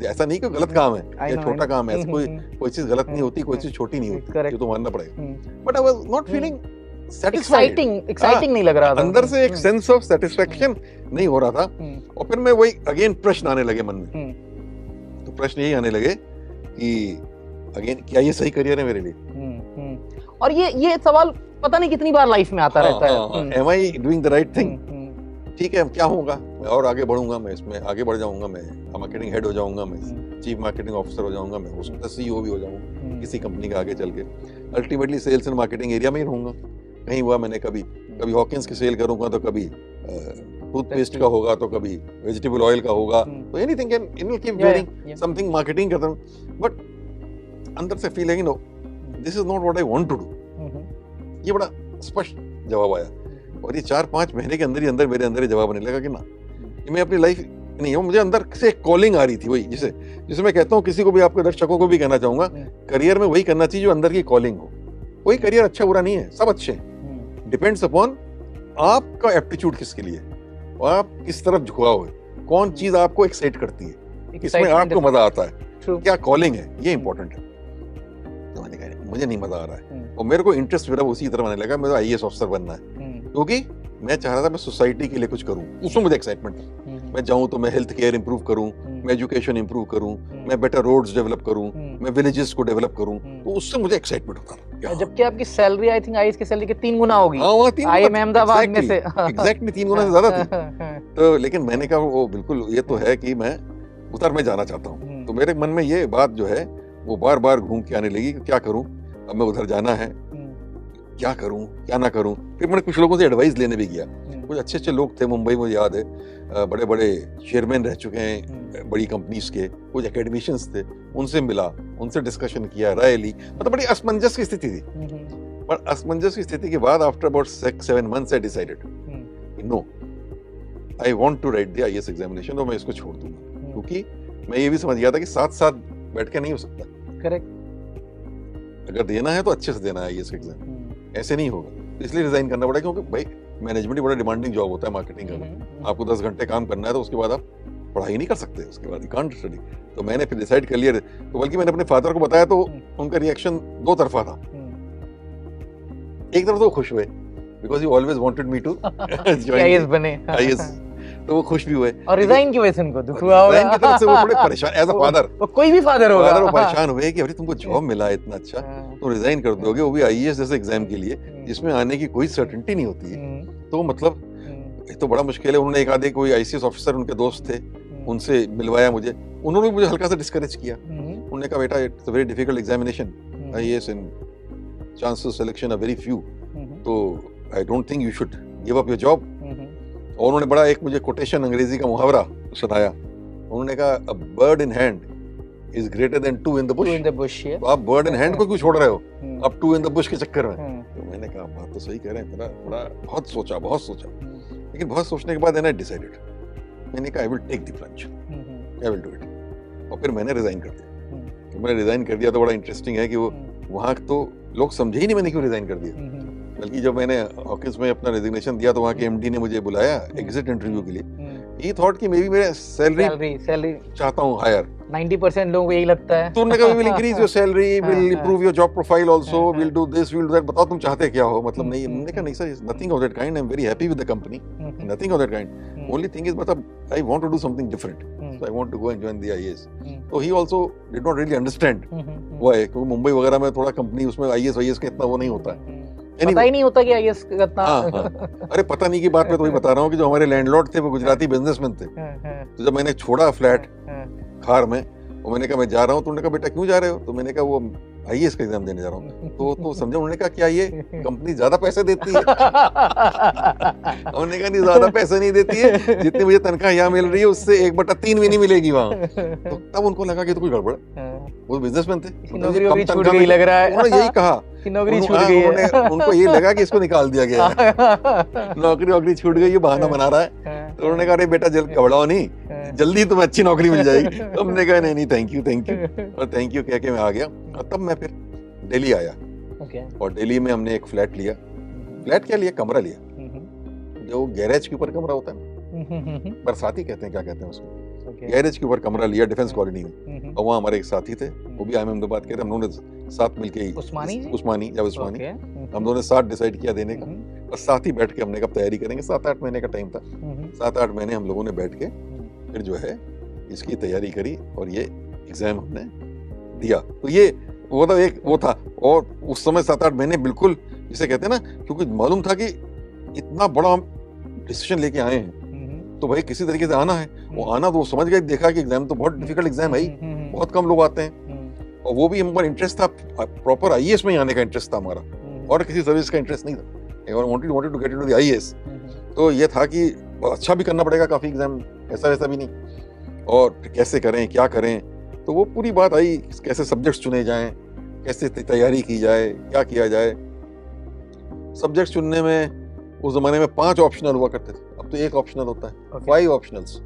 ऐसा नहीं कि गलत काम है या छोटा काम है, कोई चीज गलत नहीं होती, कोई चीज छोटी नहीं होती, ये तो मानना पड़ेगा, but I was not feeling exciting नहीं लग रहा था, अंदर से एक सेंस ऑफ सेटिस्फेक्शन नहीं हो रहा था। और फिर मैं वही अगेन प्रश्न आने लगे मन में, तो प्रश्न यही आने लगे कि अगेन क्या ये सही करियर है मेरे लिए? और ये सवाल पता नहीं कितनी बार लाइफ में आता रहता है, am I doing the right thing? ठीक है, क्या होगा, मैं और आगे बढ़ूंगा, मैं इसमें आगे बढ़ जाऊंगा, मैं मार्केटिंग हेड हो जाऊंगा, मैं चीफ मार्केटिंग ऑफिसर हो जाऊंगा, मैं हो सकता है CEO भी हो जाऊंगा किसी कंपनी का आगे चल के, ultimately sales and marketing area में ही रहूंगा। कहीं हुआ मैंने कभी हॉकिंस की सेल करूंगा, तो कभी टूथपेस्ट का होगा, तो कभी वेजिटेबल ऑयल का होगा, तो anything can keep doing something marketing करता हूं, बट अंदर से फील है कि no, this is not what I want to do. ये बड़ा स्पष्ट जवाब आया, और ये 4-5 महीने के अंदर ही मेरे अंदर जवाब आने लगा कि ना, कि मैं अपनी लाइफ नहीं, वो मुझे अंदर से एक कॉलिंग आ रही थी, वही जिसे मैं कहता हूँ, किसी को भी, आपके दर्शकों को भी कहना चाहूंगा, करियर में वही करना चाहिए जो अंदर की कॉलिंग हो। कोई करियर अच्छा बुरा नहीं है, सब अच्छे हैं, डिपेंड्स अपॉन आपका एप्टीट्यूड किसके लिए, आप किस तरफ झुकाव है, कौन चीज आपको एक्साइट करती है, किसमें आपको मजा आता है, क्या कॉलिंग है, ये इंपॉर्टेंट है। तो मैंने कहा मुझे नहीं मजा आ रहा है, और मेरे को इंटरेस्ट मेरा उसी तरफ आने लगा, मेरा IAS ऑफिसर बनना है, क्योंकि मैं चाह रहा था मैं सोसाइटी के लिए कुछ करूं, उसमें मुझे एक्साइटमेंट था। मैं जाऊं तो मैं हेल्थ केयर इंप्रूव करूं, मैं एजुकेशन इंप्रूव करूं, मैं बेटर रोड्स डेवलप करूं, मैं विलेजेस को डेवलप करूं, तो उससे मुझे एक्साइटमेंट होता था। जबकि आपकी सैलरी आई थिंक IAS की सैलरी के 3 गुना होगी, IIM अहमदाबाद में से एग्जैक्टली 3 गुना से ज्यादा थी। तो लेकिन मैंने कहा वो बिल्कुल, ये तो है कि मैं उधर में जाना चाहता हूँ। तो मेरे मन में ये बात जो है वो बार बार घूम के आने लगी, क्या करूं, अब मैं उधर जाना है, क्या करूं क्या ना करूं। फिर मैंने कुछ लोगों से एडवाइस लेने भी गया, कुछ अच्छे अच्छे लोग थे मुंबई, मुझे याद है, बड़े बड़े चेयरमैन रह चुके हैं बड़ी कंपनीज के, कुछ एकेडमिशियंस थे, उनसे मिला, उनसे डिस्कशन किया, राय ली, मतलब बड़ी असमंजस की स्थिति थी। पर असमंजस की स्थिति के बाद after about 6-7 months I decided no, I want to write the IAS examination, और मैं इसको छोड़ दूंगा, क्योंकि मैं ये भी समझ गया था कि साथ साथ बैठ के नहीं हो सकता। करेक्ट। अगर देना है तो अच्छे से देना है आईएएस एग्जाम, ऐसे नहीं होगा। तो इसलिए रिजाइन करना पड़ा, क्योंकि भाई मैनेजमेंट ही बड़ा डिमांडिंग जॉब होता है मार्केटिंग का। आपको 10 घंटे काम करना है तो उसके बाद आप पढ़ाई नहीं कर सकते, उसके बाद यू कांट स्टडी। तो मैंने फिर डिसाइड कर लिया, तो बल्कि मैंने अपने फादर को बताया तो उनका रिएक्शन दो तरफा था। एक तरफ तो खुश हुए because he always wanted me to IAS बने, आईएएस, तो वो खुश भी हुए। और रिजाइन की वजह से उनको दुख हुआ होगा। रिजाइन की तरफ से वो थोड़े परेशान, एज अ फादर, कोई भी फादर होगा, वो परेशान हुए कि अरे तुमको जॉब मिला है इतना अच्छा, तो रिजाइन कर दोगे, वो भी आईएएस जैसे एग्जाम के लिए जिसमें आने की कोई सर्टेनिटी नहीं होती है। तो मतलब ये तो बड़ा मुश्किल है। उन्होंने एक आधे कोई आईसीएस ऑफिसर उनके दोस्त थे, उनसे मिलवाया मुझे, उन्होंने मुझे हल्का सा डिस्करेज किया। उन्होंने कहा बेटा it's a very difficult examination, IAS and chances selection are very few, तो I don't think you should give up your job. और उन्होंने बड़ा एक मुझे कोटेशन अंग्रेजी का मुहावरा सुनाया। उन्होंने कहा a bird in hand is greater than two in the bush. तो आप बर्ड इन हैंड को क्यों छोड़ रहे हो अब टू इन द बुश के चक्कर में? तो मैंने कहा बात तो सही कह रहे हैं, बड़ा बहुत सोचा, लेकिन बहुत सोचने के बाद आई डिसाइडेड, मैंने कहा I will take the plunge, I will do it. और फिर मैंने रिजाइन कर दिया। तो मैंने रिजाइन कर दिया तो बड़ा इंटरेस्टिंग है कि वो वहाँ तो लोग समझे ही नहीं मैंने क्यों रिजाइन कर दिया। बल्कि जब मैंने ऑफिस में अपना रेजिग्नेशन दिया तो वहाँ के एमडी ने मुझे बुलाया एग्जिट इंटरव्यू के लिए। ही थॉट कि मे बी मेरा सैलरी चाहता हूँ हायर, 90% लोगों को यही लगता है। तो उन्होंने कहा we will increase your salary, will improve your job profile also, will do this, will do that, बताओ तुम चाहते क्या हो, मतलब नहीं। मैंने कहा नहीं sir, nothing of that kind, I am very happy with the company, nothing of that kind, only thing is मतलब I want to do something different, so I want to go and join the IAS. तो he also did not really understand why, क्योंकि मुंबई वगैरह में थोड़ा कंपनी उसमें आईएएस का इतना वो नहीं होता है, पता ही नहीं होता कि आईएएस कितना। अरे पता नहीं की बात मैं तो वही बता रहा हूँ कि जो हमारे लैंडलॉर्ड थे वो गुजराती बिजनेसमैन थे। तो जब मैंने छोड़ा फ्लैट खार में, और मैंने कहा मैं जा रहा हूँ, तो उन्होंने कहा बेटा क्यों जा रहे हो? तो मैंने कहा वो आईएएस का एग्जाम देने जा रहा हूँ। तो समझे, उन्होंने कहा क्या ये कंपनी ज्यादा पैसे देती है? उन्होंने कहा नहीं, ज्यादा पैसे नहीं देती है, जितनी मुझे तनख्वाह यहाँ मिल रही है उससे 1/3 भी नहीं मिलेगी वहाँ। तो तब उनको लगा कि तो कोई गड़बड़, वो बिजनेसमैन थे, नौकरी छूट गई लग रहा है। उन्होंने यही कहा कि नौकरी छूट गई है। उनको ये लगा कि इसको निकाल दिया गया है, नौकरी छूट गई, ये बहाना बना रहा है। तो उन्होंने कहा अरे बेटा जल्द घबराओ नहीं, जल्दी तुम्हें अच्छी नौकरी मिल जाएगी। तो हमने कहा नहीं थैंक यू और थैंक यू कह के मैं आ गया। और तब मैं फिर दिल्ली आया, और दिल्ली में हमने एक फ्लैट लिया। फ्लैट क्या लिया, कमरा लिया, जो गैरेज के ऊपर कमरा होता है, बरसाती कहते हैं, क्या कहते हैं उसको, गैरेज के ऊपर कमरा लिया डिफेंस कॉलोनी में। और वहाँ हमारे एक साथी थे, वो भी आईएम अहमदाबाद के थे, हम लोगों ने साथ मिलके उस्मानी हम दोनों ने साथ डिसाइड किया देने का। और साथ ही बैठ के हमने कब तैयारी करेंगे, 7-8 महीने का टाइम था, 7-8 महीने हम लोगों ने बैठ के फिर जो है इसकी तैयारी करी, और ये एग्जाम हमने दिया। तो ये वो तो एक वो था। और उस समय 7-8 महीने बिल्कुल जिसे कहते हैं ना, क्योंकि मालूम था कि इतना बड़ा हम डिसीजन लेके आए हैं, तो भाई किसी तरीके से आना है। वो आना तो वो समझ गए, देखा कि एग्जाम तो बहुत डिफिकल्ट एग्जाम है, बहुत कम लोग आते हैं, और वो भी हमारा इंटरेस्ट था, प्रॉपर आईएएस में आने का इंटरेस्ट था हमारा, और किसी सर्विस का इंटरेस्ट नहीं था। Wanted to get into the IAS. तो ये था कि अच्छा भी करना पड़ेगा काफी एग्जाम, ऐसा वैसा भी नहीं, और कैसे करें क्या करें। तो वो पूरी बात आई, कैसे सब्जेक्ट्स चुने जाएं, कैसे तैयारी की जाए, क्या किया जाए। सब्जेक्ट्स चुनने में उस जमाने में 5 ऑप्शनल हुआ करते थे, अब तो एक ऑप्शनल होता है। 5 ऑप्शनल्स,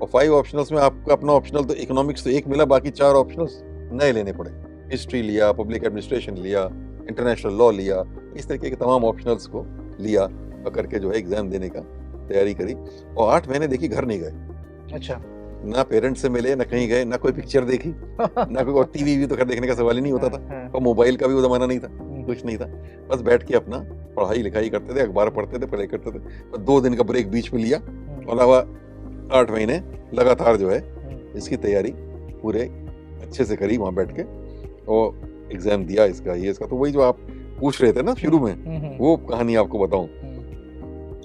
और 5 ऑप्शनल्स में आपको अपना ऑप्शनल तो इकोनॉमिक्स तो एक मिला, बाकी 4 ऑप्शनल्स नए लेने पड़े। हिस्ट्री लिया, पब्लिक एडमिनिस्ट्रेशन लिया, इंटरनेशनल लॉ लिया, इस तरीके के तमाम ऑप्शनल्स को लिया और करके जो है एग्जाम देने का तैयारी करी। और 8 महीने देखी घर नहीं गए। अच्छा। ना पेरेंट्स से मिले, ना कहीं गए, ना कोई पिक्चर देखी, ना कोई, और टीवी भी तो खैर देखने का सवाल ही नहीं होता था, और मोबाइल का भी वो जमाना नहीं था, कुछ नहीं था। बस बैठ के अपना पढ़ाई लिखाई करते थे, अखबार पढ़ते थे, पढ़ाई करते थे। बस 2 दिन का ब्रेक बीच में लिया, और अलावा 8 महीने लगातार जो है इसकी तैयारी पूरे अच्छे से करी वहाँ बैठ के, और एग्जाम दिया इसका, ये इसका। तो वही जो आप पूछ रहे थे ना शुरू में, वो कहानी आपको बताऊं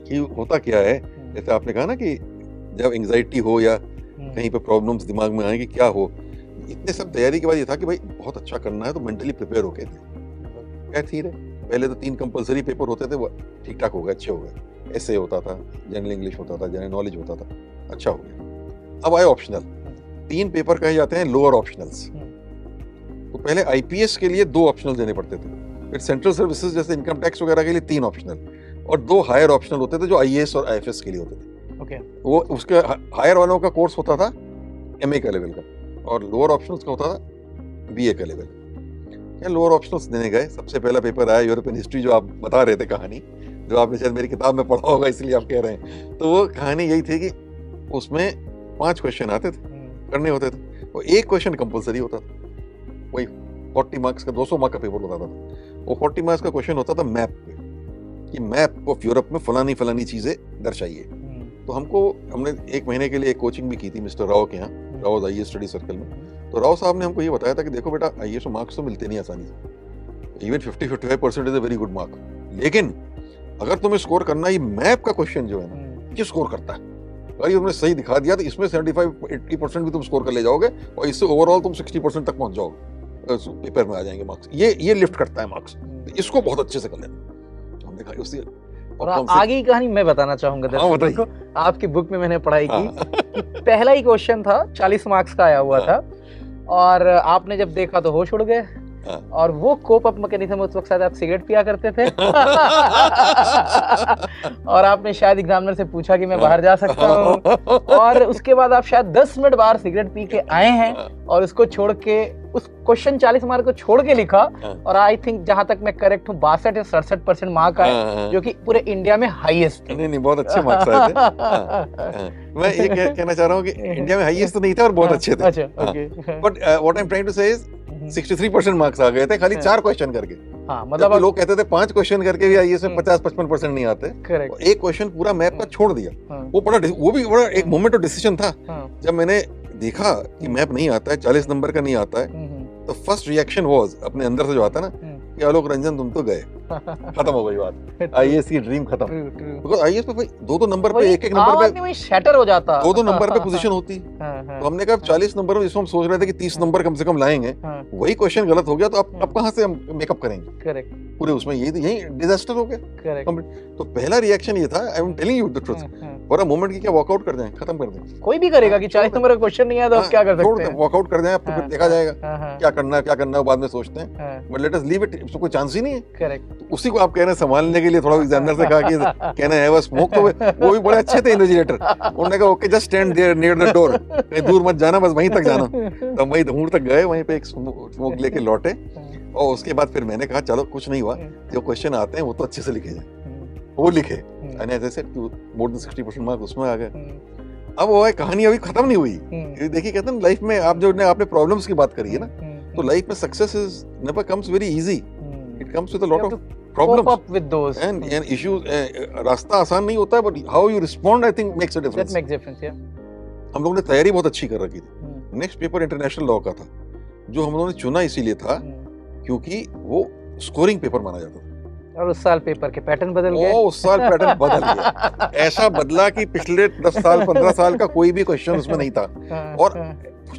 कि होता क्या है। जैसे आपने कहा ना कि जब एंजाइटी हो या कहीं पे प्रॉब्लम्स दिमाग में आए कि क्या हो, इतने सब तैयारी के बाद ये था कि भाई बहुत अच्छा करना है, तो मेंटली प्रिपेयर होके थे। क्या थी रे, पहले तो 3 कंपलसरी पेपर होते थे, वो ठीक ठाक हो गए, अच्छे हो गए। ऐसे होता था, जनरल इंग्लिश होता था, जनरल नॉलेज होता था, अच्छा हो गया। अब आए ऑप्शनल, 3 पेपर कहे जाते हैं लोअर ऑप्शनल्स। तो पहले आईपीएस के लिए 2 ऑप्शनल देने पड़ते थे, फिर सेंट्रल सर्विसेज जैसे इनकम टैक्स वगैरह के लिए 3 ऑप्शनल, और 2 हायर ऑप्शनल होते थे जो आईएएस और आईएफएस के लिए होते थे। ओके। वो उसके हायर वालों का कोर्स होता था एमए का लेवल का, और लोअर ऑप्शनल्स का होता था बीए का लेवल। क्या लोअर ऑप्शनल्स देने गए, सबसे पहला पेपर आया यूरोपियन हिस्ट्री, जो आप बता रहे थे कहानी, जो आपने शायद मेरी किताब में पढ़ा होगा इसलिए आप कह रहे हैं। तो वो कहानी यही थी कि उसमें 5 क्वेश्चन आते थे, करने होते थे, और 1 क्वेश्चन कंपलसरी होता था। वही 40 मार्क्स का 200 मार्क का पेपर होता था। वो 40 मार्क्स का क्वेश्चन होता था मैप पे, कि मैप ऑफ यूरोप में फलानी फलानी चीजें दर्शाइए। तो हमने 1 महीने के लिए एक कोचिंग भी की थी मिस्टर राव के यहाँ, राव आईएएस स्टडी सर्कल में। तो राव साहब ने हमको ये बताया था कि देखो बेटा, आईएएस मार्क्स तो मिलते नहीं आसानी से, even 50-55% is a very good mark, लेकिन अगर तुम्हें स्कोर करना, ये मैप का क्वेश्चन जो है ना, ये स्कोर करता है। अगर ये तुमने सही दिखा दिया तो इसमें 75-80% भी तुम स्कोर कर ले जाओगे, और इससे ओवरऑल तुम 60% तक पहुंच जाओगे, पेपर में आ जाएंगे मार्क्स। ये लिफ्ट करता है मार्क्स, तो इसको बहुत अच्छे से कर लेना। हमने कहा उससे और आगे की कहानी मैं बताना चाहूंगा दर्शकों को। आपकी बुक में मैंने पढ़ाई की, पहला ही क्वेश्चन था 40 मार्क्स का आया हुआ था, और आपने जब देखा तो होश उड़ गए। और वो कोप अप मैकेनिज्म, उस वक्त शायद आप सिगरेट पिया करते थे और आपने शायद एग्जामिनर से पूछा कि मैं बाहर जा सकता हूँ, और उसके बाद आप शायद 10 मिनट बाहर सिगरेट पी के आए हैं, और उसको छोड़ के, उस क्वेश्चन 40 मार्क को छोड़ के लिखा, और आई थिंक जहां तक मैं करेक्ट हूँ 62 या 67% मार्क आए, जो कि पूरे इंडिया में हाईएस्ट थे। नहीं, बहुत अच्छे मार्क्स आए थे। मैं ये कहना चाह रहा हूँ कि इंडिया में हाईएस्ट तो नहीं थे और बहुत अच्छे थे। अच्छा, okay. But what I am trying to say is 63% marks आ गए थे खाली 4 क्वेश्चन करके। हाँ, मतलब लोग कहते थे 5 क्वेश्चन करके भी आईएएस में 50-55% नहीं आते। करेक्ट। एक क्वेश्चन पूरा मैप का छोड़ दिया। वो भी बड़ा एक मोमेंट ऑफ डिसीजन था। जब मैंने देखा कि मैप नहीं आता है, 40 नंबर का नहीं आता है, तो फर्स्ट रिएक्शन वाज, अपने अंदर से जो आता ना, कि आलोक रंजन तुम तो गए, खत्म हो गई बात, आईएएस की ड्रीम खत्म। बिकॉज़ आईएएस पे भाई 2-2 नंबर पे, एक नंबर पे वही शैटर हो जाता, 2-2 नंबर पे पोजीशन होती। तो हमने कहा 40 नंबर में, जिसमें हम सोच रहे थे कि 30 नंबर कम से कम लाएंगे, वही क्वेश्चन गलत हो गया, तो अब कहां से हम मेकअप करेंगे? करेक्ट। पूरे उसमें यही डिजास्टर हो गया। करेक्ट। तो पहला रिएक्शन ये था, I am telling you the truth, for a moment, कि क्या वॉकआउट कर जाएं, खत्म कर दें। कोई भी करेगा कि 40 नंबर का क्वेश्चन नहीं आया तो अब क्या कर सकते हैं, वॉकआउट कर जाएं, अब तो फिर देखा जाएगा क्या करना है बाद में सोचते हैं, but let us leave it, इसको कोई चांस ही नहीं है। करेक्ट। उसी को आप कह रहे हैं संभालने के लिए, थोड़ा एग्जामिनर से कहा कि कहना है बस स्मोक, तो वो भी बड़े अच्छे थे इन्विजिलेटर, उन्होंने कहा okay just stand there near the door, कहीं दूर मत जाना, बस वहीं तक जाना। तो वहीं दूर तक गए, वहीं पे एक स्मोक लेके लौटे, और उसके बाद फिर मैंने कहा चलो कुछ नहीं हुआ, जो क्वेश्चन आते हैं वो तो अच्छे से लिखे जाए, वो लिखे, and as I said more than 60% marks उसमें आ गए। अब वो है कहानी अभी खत्म नहीं हुई। देखिए, कहते हैं लाइफ में आपने प्रॉब्लम्स की बात करी है ना, तो लाइफ में success is never comes very easy, it comes with a lot of problems cope up with those and issues. रास्ता आसान नहीं होता है, but how you respond I think makes a difference. That makes difference, yeah. हम लोगों ने तैयारी बहुत अच्छी कर रखी थी। नेक्स्ट पेपर इंटरनेशनल लॉ का था, जो हम लोगों ने चुना इसीलिए था क्योंकि वो स्कोरिंग पेपर माना जाता था। और उस साल पेपर के पैटर्न बदल गए। उस साल पैटर्न बदल गया, ऐसा बदला कि पिछले 10 साल 15 साल का कोई भी क्वेश्चन उसमें नहीं था, और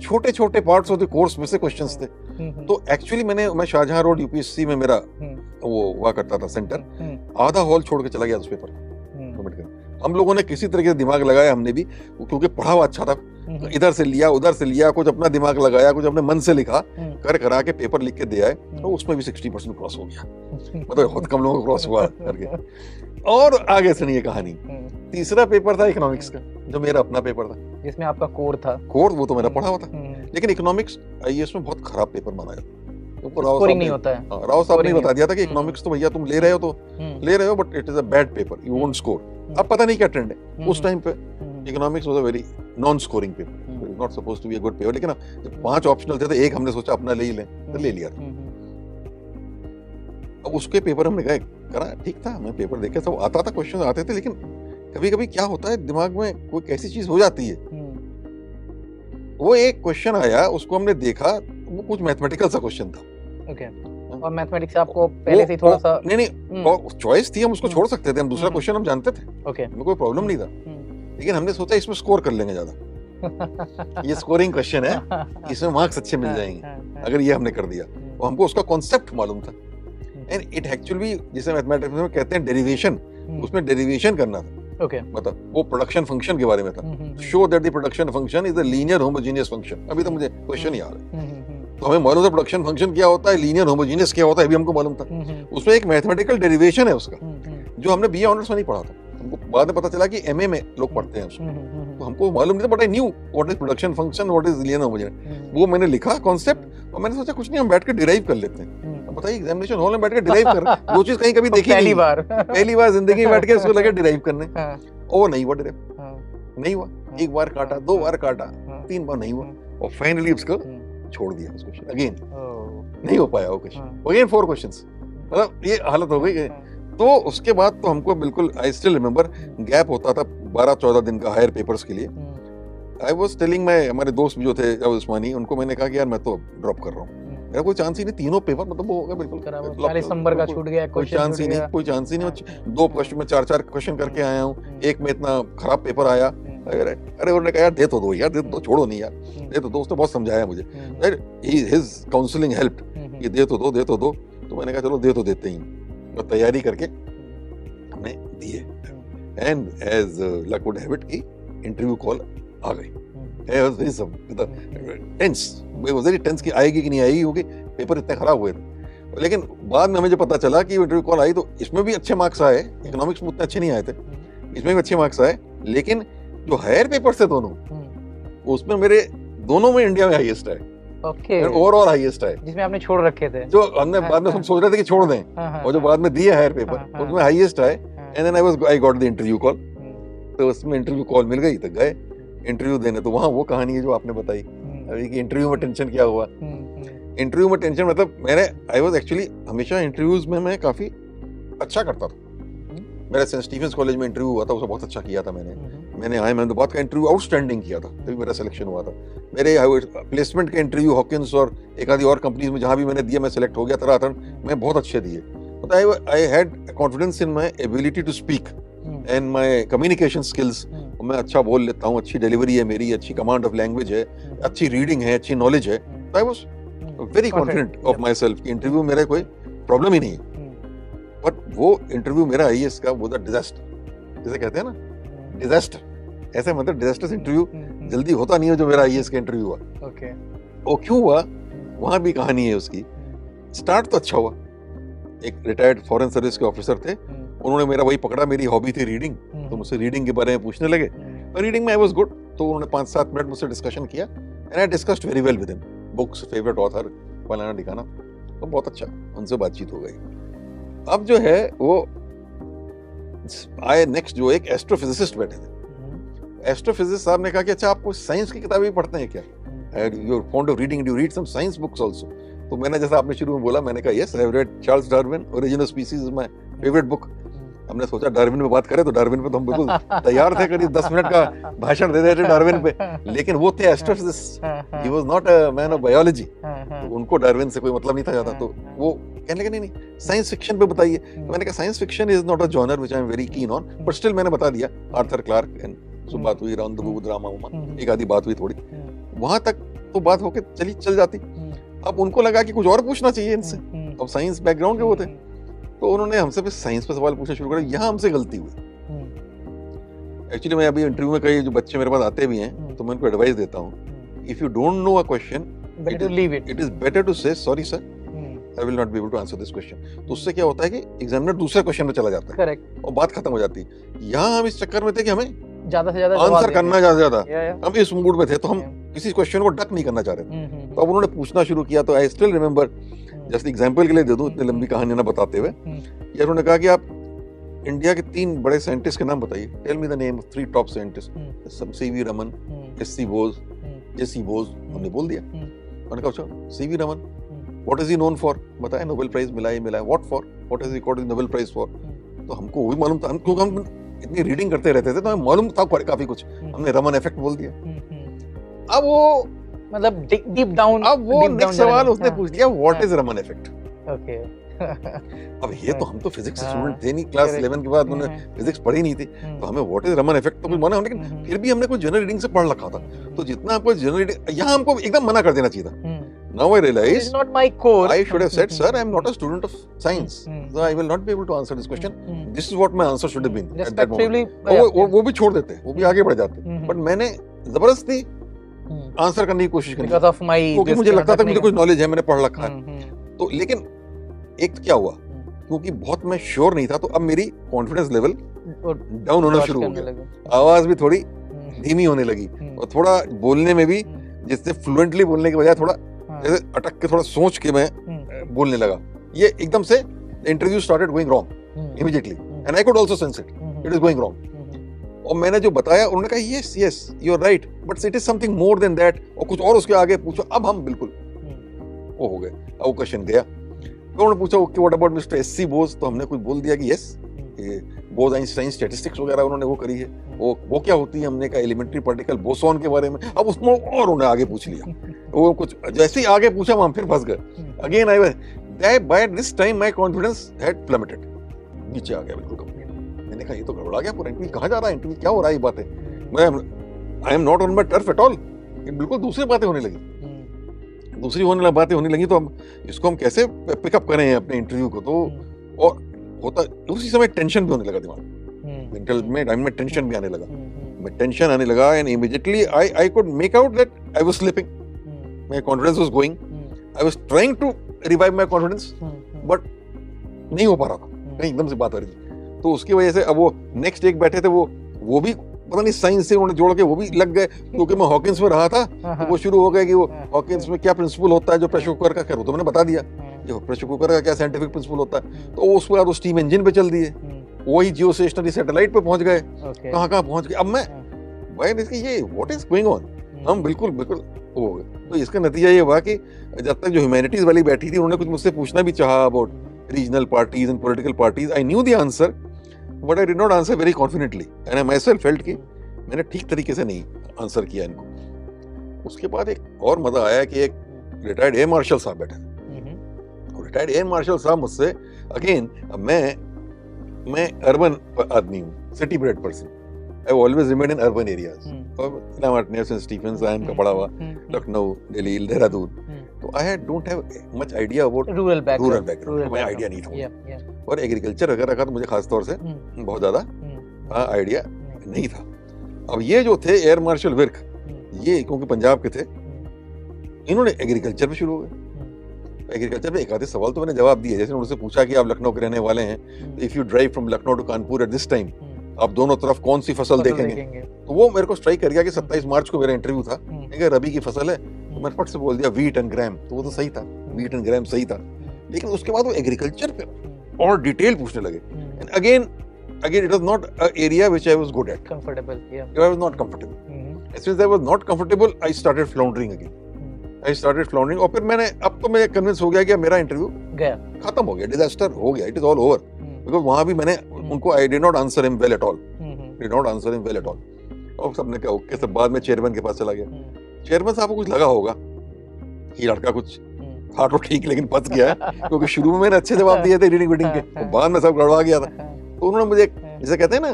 छोटे छोटे पार्ट्स ऑफ द कोर्स में से क्वेश्चंस थे। तो एक्चुअली मैं शाहजहां रोड यूपीएससी में मेरा वो हुआ करता था सेंटर, आधा हॉल छोड़ के चला गया उस पेपर। हम लोगों ने किसी तरीके से दिमाग लगाया, हमने भी, क्योंकि पढ़ा हुआ अच्छा था, इधर से लिया उधर से लिया, कुछ अपना दिमाग लगाया, कुछ अपने मन से लिखा, करा के पेपर लिख के दे आए, तो उसमें भी 60% क्रॉस हो गया, मतलब बहुत कम लोगों को क्रॉस हुआ करके। और आगे सुनिए कहानी। तीसरा पेपर था इकोनॉमिक्स का, जो मेरा अपना पेपर था, जिसमें आपका कोर था। कोर वो तो मेरा पढ़ा हुआ था, लेकिन इकोनॉमिक्स आईएएस में बहुत खराब पेपर माना जाता है। स्कोरिंग नहीं होता है। राव साहब ने बता दिया था कि इकोनॉमिक्स तो भैया तुम ले रहे हो, but it is a bad paper, you won't score. अब पता नहीं क्या ट्रेंड है, उस टाइम पे economics was a very non scoring paper, not supposed to be a good paper, लेकिन जब 5 ऑप्शनल थे तो एक हमने सोचा अपना ले ही लें, तो ले लिया था। अब उसके पेपर हमने गए करा, ठीक था, मैं पेपर देखे सब आता था, क्वेश्चन आते थे, लेकिन कभी कभी क्या होता है दिमाग में कोई कैसी चीज हो जाती है। वो एक क्वेश्चन आया, उसको हमने देखा, वो कुछ मैथमेटिकल सा क्वेश्चन था। ओके। और मैथमेटिक्स आपको पहले से ही थोड़ा सा नहीं चॉइस थी, हम उसको छोड़ सकते थे, हम दूसरा क्वेश्चन हम जानते थे, ओके, कोई प्रॉब्लम नहीं था, लेकिन हमने सोचा इसमें स्कोर कर लेंगे ज्यादा, ये स्कोरिंग क्वेश्चन है, इसमें मार्क्स अच्छे मिल जाएंगे अगर ये हमने कर दिया। और हमको उसका कॉन्सेप्ट मालूम था, एंड इट एक्चुअली, जिसे मैथमेटिक्स में कहते हैं डेरिवेशन, उसमें डेरिवेशन करना था। ओके, मतलब वो प्रोडक्शन फंक्शन के बारे में था, show that the production function is a linear homogeneous function. अभी तो मुझे क्वेश्चन याद है, तो हमें मालूम था प्रोडक्शन फंक्शन क्या होता है, लीनियर होमोजेनियस क्या होता है, अभी हमको मालूम था। उसमें एक मैथमेटिकल डेरिवेशन है उसका, जो हमने बीए ऑनर्स में नहीं पढ़ा था, हमको बाद में पता चला कि एमए में लोग पढ़ते हैं उसको, तो हमको मालूम नहीं था, but I knew what is production function, what is linear homogeneous. वो मैंने लिखा कॉन्सेप्ट, और मैंने सोचा कुछ नहीं, हम बैठ के डिराइव कर लेते हैं। अब बताइए एग्जामिनेशन हॉल में बैठ के डिराइव कर, वो चीज कहीं कभी देखी नहीं, पहली बार जिंदगी में बैठ के उसको लगे डिराइव करने, और नहीं हुआ डिराइव, नहीं हुआ। एक बार काटा, 2 बार काटा, 3 बार नहीं हुआ, और फाइनली उसको छोड़ दिया उस क्वेश्चन, अगेन नहीं हो पाया वो क्वेश्चन, अगेन 4 क्वेश्चंस, मतलब ये हालत हो गई। तो उसके बाद तो हमको बिल्कुल, आई स्टिल रिमेम्बर, गैप होता था 12-14 दिन का हायर पेपर्स के लिए। आई वाज टेलिंग, मैं, हमारे दोस्त जो थे उस्मानी, उनको मैंने कहा कि यार मैं तो ड्रॉप कर रहा हूँ, मेरा कोई चांस ही नहीं, तीनों पेपर मतलब वो हो गया बिल्कुल, 40 नंबर का छूट गया, कोई चांस ही नहीं, कोई चांस ही नहीं। 2 क्वेश्चन में 4-4 क्वेश्चन करके आया हूँ, एक में इतना खराब पेपर आया। अरे उन्होंने कहा यार दे तो दो यार, दे तो, छोड़ो नहीं यार, दे तो दो। उसने बहुत समझाया मुझे, हिज काउंसलिंग हेल्प्ड, ये दे तो दो, दे तो दो। तो मैंने कहा चलो दे तो देते ही, और तैयारी करके हमने दिए। And as luck would have it की इंटरव्यू कॉल आ गई। आई वाज वेरी टेंस, मैं वाज वेरी टेंस कि आएगी कि नहीं आएगी, क्योंकि पेपर इतने खराब हुए थे। लेकिन बाद में मुझे पता चला कि इंटरव्यू कॉल आई, तो इसमें भी अच्छे मार्क्स आए, इकोनॉमिक्स में उतने अच्छे नहीं आए थे, इसमें भी अच्छे मार्क्स आए। लेकिन जो हायर पेपर से दोनों, उसमें मेरे दोनों में इंडिया में हाईएस्ट आए, ओके, ओवरऑल हाईएस्ट आए, जिसमें आपने छोड़ रखे थे, जो हमने बाद में हम सोच रहे थे कि छोड़ दें, और जो बाद में दिए हायर पेपर, उसमें हाईएस्ट आए। And then I got the interview call, तो उसमें इंटरव्यू कॉल मिल गई, तो गए इंटरव्यू देने। तो वहाँ वो कहानी है जो आपने बताई अभी कि इंटरव्यू में टेंशन क्या हुआ। इंटरव्यू में टेंशन मतलब आई वाज एक्चुअली हमेशा इंटरव्यूज में मैं काफी अच्छा करता था। मेरा सेंट स्टीफेंस कॉलेज में इंटरव्यू हुआ था, उसमें बहुत अच्छा किया था मैंने अहमदाबाद का इंटरव्यू आउटस्टैंडिंग किया था, तभी मेरा सिलेक्शन हुआ था। मेरे प्लेसमेंट के इंटरव्यू हॉकिंस और एक आधी और कंपनीज में जहां भी मैंने दिया, मैं सिलेक्ट हो गया तरह मैं बहुत अच्छे दिए। I had confidence in my ability to speak and my communication skills. मैं अच्छा बोल लेता हूँ, अच्छी डिलीवरी है मेरी, अच्छी कमांड ऑफ लैंग्वेज है, अच्छी रीडिंग है, अच्छी नॉलेज है। तो आई was very confident of my self कि इंटरव्यू मेरा कोई प्रॉब्लम ही नहीं है। बट वो इंटरव्यू मेरा आईएएस का वो डिजास्टर, जैसे कहते हैं ना डिजास्टर, ऐसे मतलब डिजास्टर इंटरव्यू जल्दी होता नहीं है जो मेरा आईएएस का इंटरव्यू हुआ। ओके, वो क्यों हुआ, वहां भी कहानी है उसकी। स्टार्ट तो अच्छा हुआ, एक रिटायर्ड फॉरेन सर्विस के ऑफिसर थे, उन्होंने मेरा वही पकड़ा, मेरी हॉबी थी रीडिंग, तो मुझसे रीडिंग के बारे में पूछने लगे। रीडिंग में आई वाज गुड, तो उन्होंने 5-7 मिनट मुझसे डिस्कशन किया and I discussed very well with him, books, favourite author, फलाना ठिकाना, तो बहुत अच्छा उनसे बातचीत हो गई। अब जो है वो आए नेक्स्ट, जो एक एस्ट्रोफिजिसिस्ट बैठे थे। एस्ट्रोफिजिसिस्ट साहब ने कहा कि अच्छा आपको साइंस की किताबें भी पढ़ते हैं क्या, you are fond of reading, do read some science books also. तो मैंने, जैसा आपने शुरू में बोला, मैंने कहा yes, I have read Charles Darwin, Origin of Species is my favourite book. हमने सोचा डार्विन पे बात करें, तो डार्विन पे तो हम बिल्कुल तैयार थे, करीब 10 मिनट का भाषण दे रहे थे डार्विन पे। लेकिन वो थे astrophysicist, he was not a man of biology, तो उनको डार्विन से कोई मतलब नहीं था ज्यादा। तो वो कहने लगे नहीं साइंस फिक्शन पे बताइए। तो मैंने कहा science fiction is not a genre which I am very keen on, but still मैंने बता दिया, आर्थर क्लार्क एंड सो बात हुई, राउंड द बुक ड्रामा, एक आधी बात हुई थोड़ी, वहां तक तो बात होके चल जाती। अब उनको लगा कि कुछ और पूछना चाहिए इनसे, अब साइंस बैकग्राउंड के वो थे, तो उन्होंने हमसे फिर साइंस पे सवाल पूछना शुरू करा। यहाँ हमसे गलती हुई। एक्चुअली मैं अभी इंटरव्यू में कई जो बच्चे मेरे पास आते भी हैं, तो मैं उनको एडवाइस देता हूँ, if you don't know a question, it is better to say sorry sir, I will not be able to answer this question. तो उससे क्या होता है कि एग्जामिनर दूसरे क्वेश्चन में चला जाता है, करेक्ट, और बात खत्म हो जाती है। यहाँ हम इस चक्कर में थे कि हमें ज्यादा से ज्यादा आंसर करना, ज्यादा हम इस मूड में थे, तो हम किसी क्वेश्चन को डक नहीं करना चाह रहे थे। तो अब उन्होंने पूछना शुरू किया। तो I still remember, just example के लिए दे दूं, इतनी लंबी कहानी ना बताते हुए, यार उन्होंने कहा कि आप इंडिया के 3 बड़े साइंटिस्ट के नाम बताइए, tell me the name of 3 top scientist. CV Raman, SC Bose, JC Bose, हमने बोल दिया। मैंने कहा अच्छा CV Raman, what is he known for, बताया, नोबेल प्राइज मिला है, what for, what is he got Nobel prize for. तो हमको वही मालूम था, क्योंकि हम इतनी रीडिंग करते रहते थे, तो हमें मालूम था काफी कुछ, हमने रमन इफेक्ट बोल दिया। अब वो मतलब डीप डाउन, अब वो नेक्स्ट सवाल उसने पूछ लिया, what is Raman effect. Okay, अब ये तो हम तो फिजिक्स स्टूडेंट थे नहीं, क्लास 11 के बाद उन्होंने फिजिक्स पढ़ी नहीं थी, तो हमें व्हाट इज रमन इफेक्ट तो कुछ माना, लेकिन फिर भी हमने कुछ जनरल रीडिंग से पढ़ रखा था। तो जितना आपको जनरल रीडिंग, यहाँ हमको एकदम मना कर देना चाहिए था, Now I It realize is not my core. I should have said, sir, I am not a student of science, so I will not be able to answer this question. This is what my answer should have been at that moment. Respectively, वो भी छोड़ देते, वो भी आगे बढ़ जाते, but मैंने जबरदस्ती आंसर करने की कोशिश करी, because of my, क्योंकि मुझे लगता था मुझे कुछ नॉलेज है, मैंने पढ़ रखा है। तो लेकिन एक तो क्या हुआ, क्योंकि बहुत मैं श्योर नहीं था, तो अब मेरी कॉन्फिडेंस लेवल डाउन होना शुरू हो गया, आवाज भी थोड़ी धीमी होने लगी, और थोड़ा बोलने में भी जिससे फ्लुएंटली बोलने के बजाय थोड़ा जैसे अटक के, थोड़ा सोच के मैं बोलने लगा। ये एकदम से interview started going wrong immediately, and I could also sense it is going wrong. और मैंने जो बताया, उन्होंने कहा yes yes you are right, but it is something more than that, और कुछ और उसके आगे पूछो। अब हम बिल्कुल वो हो गए, अब वो क्वेश्चन गया, तो उन्होंने पूछा okay what about mister SC Bose, तो हमने कुछ बोल दिया कि यस बोस आइंस्टाइन स्टैटिस्टिक्स वगैरह उन्होंने वो करी है, वो क्या होती है, हमने कहा एलिमेंट्री पार्टिकल बोसॉन के बारे में। अब उसमें और उन्होंने आगे पूछ लिया, वो कुछ जैसे ही आगे पूछा वहां फिर फंस गए। Again I was by this time my confidence had plummeted, नीचे आ गया बिल्कुल कंप्लीट। मैंने कहा ये तो गड़बड़ा गया पूरा, इंटरव्यू कहाँ जा रहा है, इंटरव्यू क्या हो रहा है, ये बातें मैं आई am not on my turf at all, ये बिल्कुल दूसरी बातें होने लगी, दूसरी बातें होने लगी। तो अब इसको हम कैसे पिकअप करें अपने इंटरव्यू को, तो और होता उसी समय टेंशन भी होने लगा दिमाग मेंटल में टेंशन भी आने लगा, मैं टेंशन आने लगा, and immediately I could make out that I was slipping, my confidence was going, I was trying to revive my confidence, but नहीं हो पा रहा था, कहीं एकदम से बात आ रही थी। तो उसकी वजह से अब वो नेक्स्ट एक बैठे थे, वो भी पता नहीं साइंस से उन्होंने जोड़ के वो भी लग गए, क्योंकि मैं हॉकिंस में रहा था, तो वो शुरू हो गए कि वो हॉकिंस में क्या प्रिंसिपल होता है जो प्रेशर कुकर का, खैर तो मैंने बता दिया ये प्रेशर कुकर का क्या साइंटिफिक प्रिंसिपल होता है। तो उसके बाद वो स्टीम इंजन पे चल दिए, वही जियो स्टेशनरी सैटेलाइट पे पहुंच गए, कहाँ पहुंच गए। अब मैं भाई ये व्हाट इज गोइंग ऑन, हम बिल्कुल हो गए। तो इसका नतीजा ये हुआ कि जब तक जो ह्यूमैनिटीज वाली बैठी थी, उन्होंने कुछ मुझसे पूछना भी चाहा about regional parties and political parties, I knew the answer but I did not answer very confidently, and I myself felt कि मैंने ठीक तरीके से नहीं आंसर किया इनको। उसके बाद एक और मजा आया कि एक रिटायर्ड एयर मार्शल साहब बैठे थे, और रिटायर्ड एयर मार्शल साहब मुझसे अगेन, मैं अर्बन आदमी हूँ, city bred person, I always remain in urban areas, और Allahabad Saint Stephen's I am का पढ़ा हुआ, लखनऊ, दिल्ली, देहरादून, तो I don't have much idea about rural background, मैं आइडिया नहीं था, और एग्रीकल्चर वगैरह का तो मुझे खास तौर से बहुत ज्यादा आइडिया नहीं था। अब ये जो थे एयर मार्शल विर्क, ये क्योंकि पंजाब के थे, इन्होंने एग्रीकल्चर में शुरू हो गए। एग्रीकल्चर में एक आधे सवाल तो मैंने जवाब दिए, जैसे उनसे पूछा कि आप लखनऊ के रहने वाले हैं, if you drive from Lucknow to Kanpur at this time, आप दोनों तरफ कौन सी फसल देखेंगे? तो वो मेरे को स्ट्राइक कर गया कि 27 मार्च को मेरा इंटरव्यू था, रबी की फसल है, तो मैंने फट से बोल दिया व्हीट एंड ग्राम, तो वो तो सही था, व्हीट एंड ग्राम सही था। लेकिन उसके बाद वो एग्रीकल्चर पे और डिटेल पूछने लगे, and again it was not an area which I was good at. Comfortable, yeah. I was not comfortable. As soon as I was not comfortable, I started floundering again. I started floundering, और फिर अब तो मैं कन्विंस हो गया कि मेरा इंटरव्यू गया, खत्म हो गया, डिजास्टर हो गया, it is all over. Because वहाँ भी मैंने उनको I did not answer him well at all. Did not answer him well at all. और सबने कहा ओके, सब बाद में चेयरमैन के पास चला गया। चेयरमैन साहब को कुछ लगा होगा कि लड़का कुछ था तो ठीक, लेकिन फंस गया है, क्योंकि शुरू में मैंने अच्छे जवाब दिए थे रीडिंग वीडिंग के, और बाद में सब गड़बड़ा गया था। तो उन्होंने मुझे, जैसे कहते हैं ना,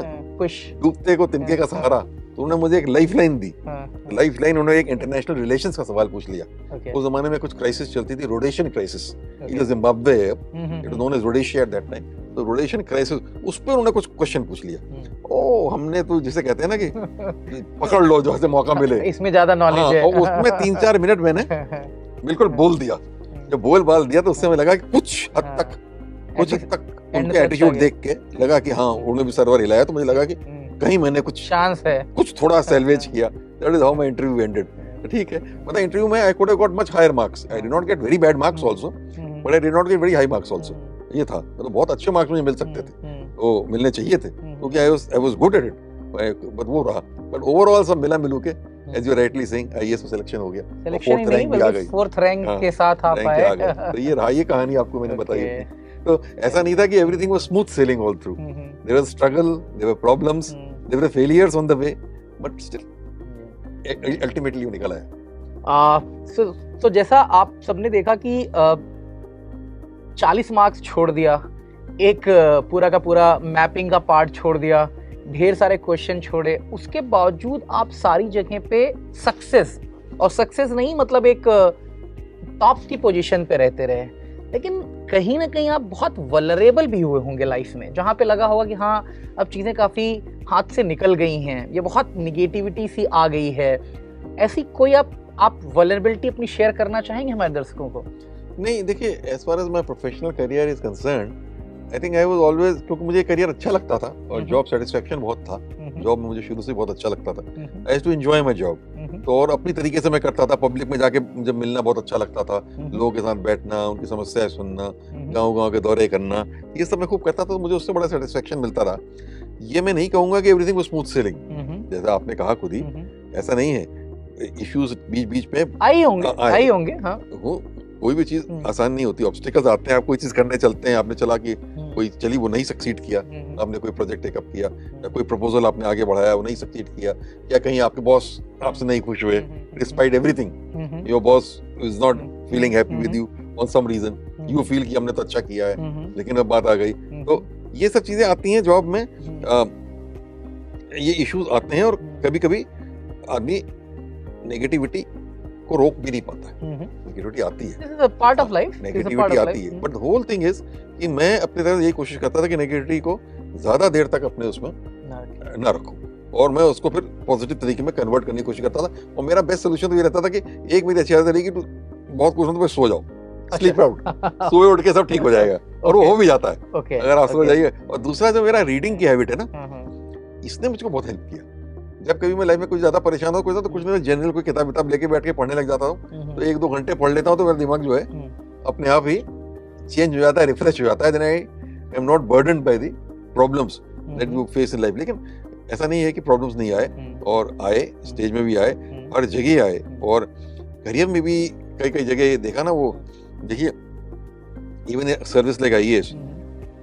डूबते को तिनके का सहारा, तो उन्होंने मुझे एक लाइफ लाइन दी। लाइफ लाइन, उन्होंने एक इंटरनेशनल रिलेशंस का सवाल पूछ लिया। उस जमाने में कुछ क्राइसिस चलती थी, Rhodesian crisis, it Zimbabwe, it was known as Rhodesia at that time. तो रोडेशियन क्राइसिस, उस पर उन्होंने कुछ क्वेश्चन पूछ लिया। ओ, हमने तो जिसे कहते हैं ना कि पकड़ लो जहाँ से मौका मिले, इसमें ज्यादा नॉलेज है। उसमें 3-4 मिनट मैंने बिल्कुल बोल दिया। जब बोल बाल दिया तो उससे हमें लगा कि कुछ हद तक उनके एटीट्यूड देख के लगा कि हाँ, उन्होंने भी सर्वर हिलाया, तो मुझे लगा कि कहीं मैंने कुछ चांस है, कुछ थोड़ा सैल्वेज किया। That is how my interview ended. ठीक है, मतलब इंटरव्यू में I could have got much higher marks, I did not get very bad marks also, but I did not get very high marks also. ये था, मतलब बहुत अच्छे मार्क्स मुझे मिल सकते थे, वो मिलने चाहिए थे, क्योंकि I was good at it, but वो रहा। बट ओवरऑल सब मिलू के, as you rightly saying, IAS में सिलेक्शन हो गया, फोर्थ रैंक भी आ गई, फोर्थ रैंक के साथ आप आए। तो ये रहा, ये कहानी आपको मैंने बताई थी। तो ऐसा नहीं था कि everything was smooth sailing all through, there was struggle, there were problems, there were failures on the way, but still ultimately वो निकल आया। सो जैसा आप सबने देखा कि 40 मार्क्स छोड़ दिया, एक पूरा का पूरा मैपिंग का पार्ट छोड़ दिया, ढेर सारे क्वेश्चन छोड़े, उसके बावजूद आप सारी जगह पे सक्सेस, और सक्सेस नहीं मतलब एक टॉप की पोजीशन पे रहते रहे, लेकिन कहीं ना कहीं आप बहुत वल्नरेबल भी हुए होंगे लाइफ में, जहाँ पे लगा होगा कि हाँ अब चीज़ें काफ़ी हाथ से निकल गई हैं, ये बहुत निगेटिविटी सी आ गई है। ऐसी कोई आप वल्नरेबिलिटी अपनी शेयर करना चाहेंगे हमारे दर्शकों को? नहीं, देखिए, as far as my professional career is concerned, I think I was always, क्योंकि मुझे करियर अच्छा लगता था और जॉब सेटिस्फेक्शन बहुत था, जॉब में मुझे शुरू से बहुत अच्छा लगता था। I used to enjoy my job, तो और अपनी तरीके से मैं करता था। पब्लिक में जाके जब मिलना बहुत अच्छा लगता था, लोगों के साथ बैठना, उनकी समस्याएं सुनना, गाँव-गाँव के दौरे करना, ये सब मैं खूब करता था, तो मुझे उससे बड़ा सेटिस्फेक्शन मिलता रहा। ये मैं नहीं कहूंगा कि एवरीथिंग वाज स्मूथ सेलिंग, जैसा आपने कहा खुद ही, ऐसा नहीं है। इश्यूज बीच में आई होंगे। हाँ, वो कोई भी चीज आसान नहीं होती, ऑब्स्टिकल्स आते हैं। आप कोई चीज करने चलते हैं, आपने चला कि कोई चली, वो नहीं सक्सीड किया, आपने कोई प्रोजेक्ट टेकअप किया या कोई प्रपोजल आपने आगे बढ़ाया, वो नहीं सक्सीड किया, या कहीं आपके बॉस आपसे नहीं खुश हुए, despite everything your boss is not feeling happy with you on some reason, you feel कि हमने तो अच्छा किया है, लेकिन अब बात आ गई। तो ये सब चीजें आती हैं जॉब में, ये इश्यूज आते हैं, और कभी कभी आदमी नेगेटिविटी को रोक भी नहीं पाता है। नेगेटिविटी आती है, this is a part of life, negativity आती है, but the whole thing is कि मैं अपनी तरफ से यही कोशिश करता था कि नेगेटिविटी को ज्यादा देर तक अपने उसमें ना रखूं, और मैं उसको फिर पॉजिटिव तरीके में कन्वर्ट करने की कोशिश करता था। और मेरा बेस्ट सोल्यूशन तो ये रहता था कि एक मेरी अच्छी आदत रही कि बहुत कुछ तो सो जाओ, स्लीप आउट, सुबह उठ के सब ठीक हो जाएगा, और वो हो भी जाता है अगर आप सो जाइए। और दूसरा जो मेरा रीडिंग की हैबिट है ना, इसने मुझको बहुत हेल्प किया। जब कभी मैं लाइफ में कुछ ज्यादा परेशान हो, तो कुछ नहीं, जनरल कोई किताब लेके बैठ के पढ़ने लग जाता हूँ, तो 1-2 घंटे पढ़ लेता हूँ, तो मेरा दिमाग जो है अपने आप ही चेंज हो जाता है, रिफ्रेश हो जाता है। Then I am not burdened by the problems that we face in life. लेकिन ऐसा नहीं है कि प्रॉब्लम्स नहीं आए, और आए, स्टेज में भी आए, हर जगह आए, और करियर में भी कई जगह देखा ना। वो देखिए, इवन सर्विस लाइक IAS,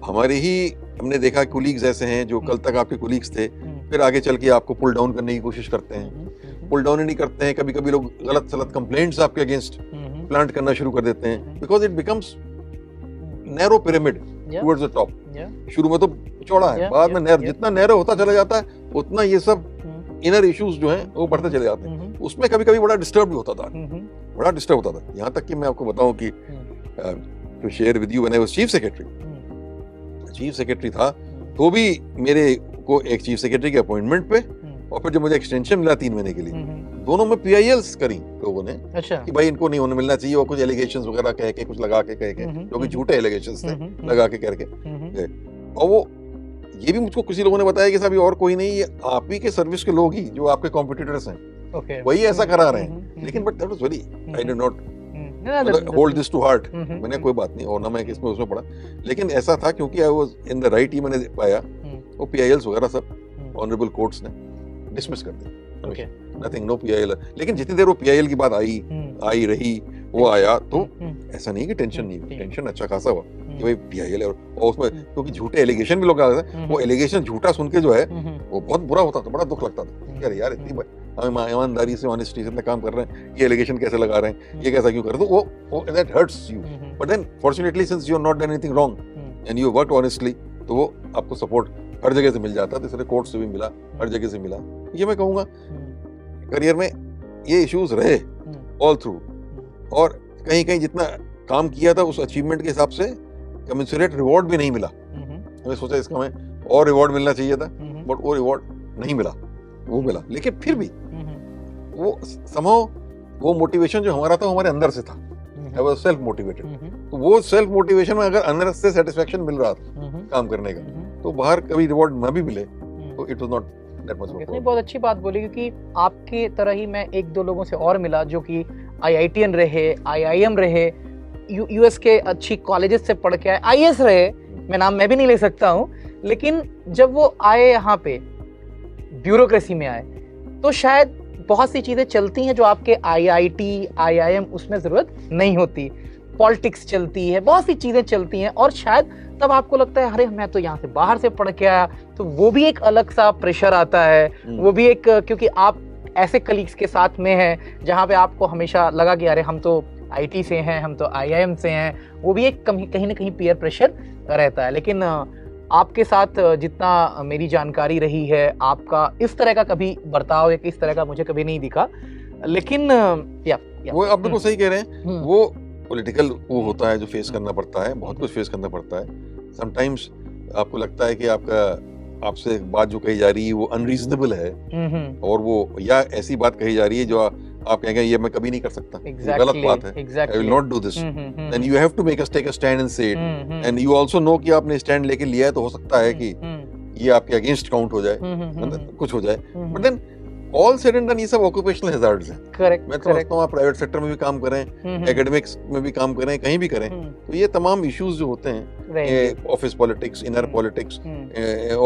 हमारे ही हमने देखा कोलीग्स ऐसे हैं जो कल तक आपके कोलीग्स थे, फिर आगे चल के आपको पुल डाउन करने की कोशिश करते हैं, पुल डाउन ही नहीं करते हैं। कभी कभी लोग गलत सलत कंप्लेंट्स आपके अगेंस्ट प्लांट करना शुरू कर देते हैं, because it becomes narrow pyramid towards the top. शुरू में तो चौड़ा है, बाद में जितना नैरो होता चला जाता है, उतना ये सब इनर इश्यूज जो हैं वो बढ़ते चले जाते हैं। उसमें कभी कभी बड़ा डिस्टर्ब भी होता था, बड़ा डिस्टर्ब होता था। यहाँ तक कि मैं आपको बताऊं कि to share with you, when I was chief secretary था, तो भी मेरे को एक चीफ सेक्रेटरी के अपॉइंटमेंट पे, और फिर जब मुझे एक्सटेंशन मिला 3 महीने के लिए, दोनों में PILs करी लोगों ने। अच्छा। कि भाई इनको नहीं होने मिलना चाहिए, और कुछ एलिगेशंस वगैरह कह के, कुछ लगा के कह के, जो कि झूठे एलिगेशंस थे, लगा के करके। और वो ये भी मुझको किसी लोगों ने बताया कि साहब ये और कोई नहीं, ये आप ही के सर्विस के लोग ही जो आपके कॉम्पिटिटर्स हैं, वही ऐसा करा रहे हैं। लेकिन but that was very, I did not hold this to heart. मैंने कोई बात नहीं, और ना मैं इसमें उसमें पड़ा, लेकिन ऐसा था क्योंकि I was in the right ही। मैंने पाया वो PILs वगैरह सब ऑनरेबल कोर्ट्स ने डिसमिस कर दिया, नथिंग, नो PIL। लेकिन जितनी देर वो PIL की बात आई रही, वो आया, तो ऐसा नहीं कि टेंशन नहीं, टेंशन अच्छा खासा हुआ कि भाई PIL है, और उसमें क्योंकि झूठे एलिगेशन भी लोग आ रहे थे, वो एलिगेशन झूठा सुन के जो है वो बहुत बुरा होता था, बड़ा दुख लगता था यार इतनी हम ईमानदारी से, ऑनेस्टी से काम कर रहे हैं, ये एलिगेशन कैसे लगा रहे हैं, ये कैसा क्यों कर रहे हैं, तो वो that hurts you. But then fortunately since you have not done anything wrong and you worked honestly, तो वो आपको सपोर्ट हर जगह से मिल जाता, तीसरे कोर्ट से भी मिला, हर जगह से मिला। ये मैं कहूँगा करियर में ये इश्यूज रहे ऑल थ्रू, और कहीं कहीं जितना काम किया था उस अचीवमेंट के हिसाब से कमेंसुरेट रिवॉर्ड भी नहीं मिला। मैंने सोचा इसका हमें और रिवॉर्ड मिलना चाहिए था, बट वो रिवॉर्ड नहीं मिला, वो मिला। लेकिन फिर भी वो समहाउ वो मोटिवेशन जो हमारा था हमारे अंदर से था, आई वाज सेल्फ मोटिवेटेड। तो वो सेल्फ मोटिवेशन में अगर अंदर से सेटिस्फेक्शन मिल रहा था काम करने का, तो बाहर कभी रिवॉर्ड ना भी मिले तो it was not that much. इसने बहुत अच्छी बात बोली, क्योंकि आपके तरह ही मैं 1-2 लोगों से और मिला जो कि IITian रहे, IIM रहे, US के अच्छी कॉलेजेस से पढ़ के आए, IAS रहे, मैं भी नहीं ले सकता हूँ, लेकिन जब वो आए यहाँ पे ब्यूरोक्रेसी में आए, तो शायद बहुत सी चीजें चलती हैं जो आपके IIT, IIM उसमें जरूरत नहीं होती। पॉलिटिक्स चलती है, बहुत सी चीजें चलती हैं, और शायद तब आपको लगता है अरे मैं तो यहाँ से बाहर से पढ़ के आया, तो वो भी एक अलग सा प्रेशर आता है, वो भी एक, क्योंकि आप ऐसे कलीग्स के साथ में हैं जहाँ पे आपको हमेशा लगा कि अरे हम तो IT से हैं, हम तो IIM से हैं, वो भी एक कहीं ना कहीं पीयर प्रेशर रहता है। लेकिन आपके साथ जितना मेरी जानकारी रही है, आपका इस तरह का कभी बर्ताव या इस तरह का मुझे कभी नहीं दिखा। लेकिन वो आप बिल्कुल सही कह रहे हैं, वो पॉलिटिकल वो होता है जो फेस करना पड़ता है, बहुत कुछ फेस करना पड़ता है। समटाइम्स आपको लगता है कि आपसे एक बात जो कही जा रही है वो अनरीजनेबल है, और वो या ऐसी बात कही जा रही है जो आप कहेंगे ये मैं कभी नहीं कर सकता, ये गलत बात है, I will not do this, then you have to take a stand and say it, and you also know कि आपने स्टैंड लेके लिया है तो हो सकता है कि ये आपके अगेंस्ट काउंट हो जाए, मतलब कुछ हो जाए, but then all said and done ये सब ऑक्यूपेशनल हैजार्ड्स हैं। करेक्ट, मैं तो समझता हूँ आप प्राइवेट सेक्टर में भी काम करें, एकेडमिक्स में भी काम करें, कहीं भी करें, तो ये तमाम इश्यूज जो होते हैं, office politics, inner politics, all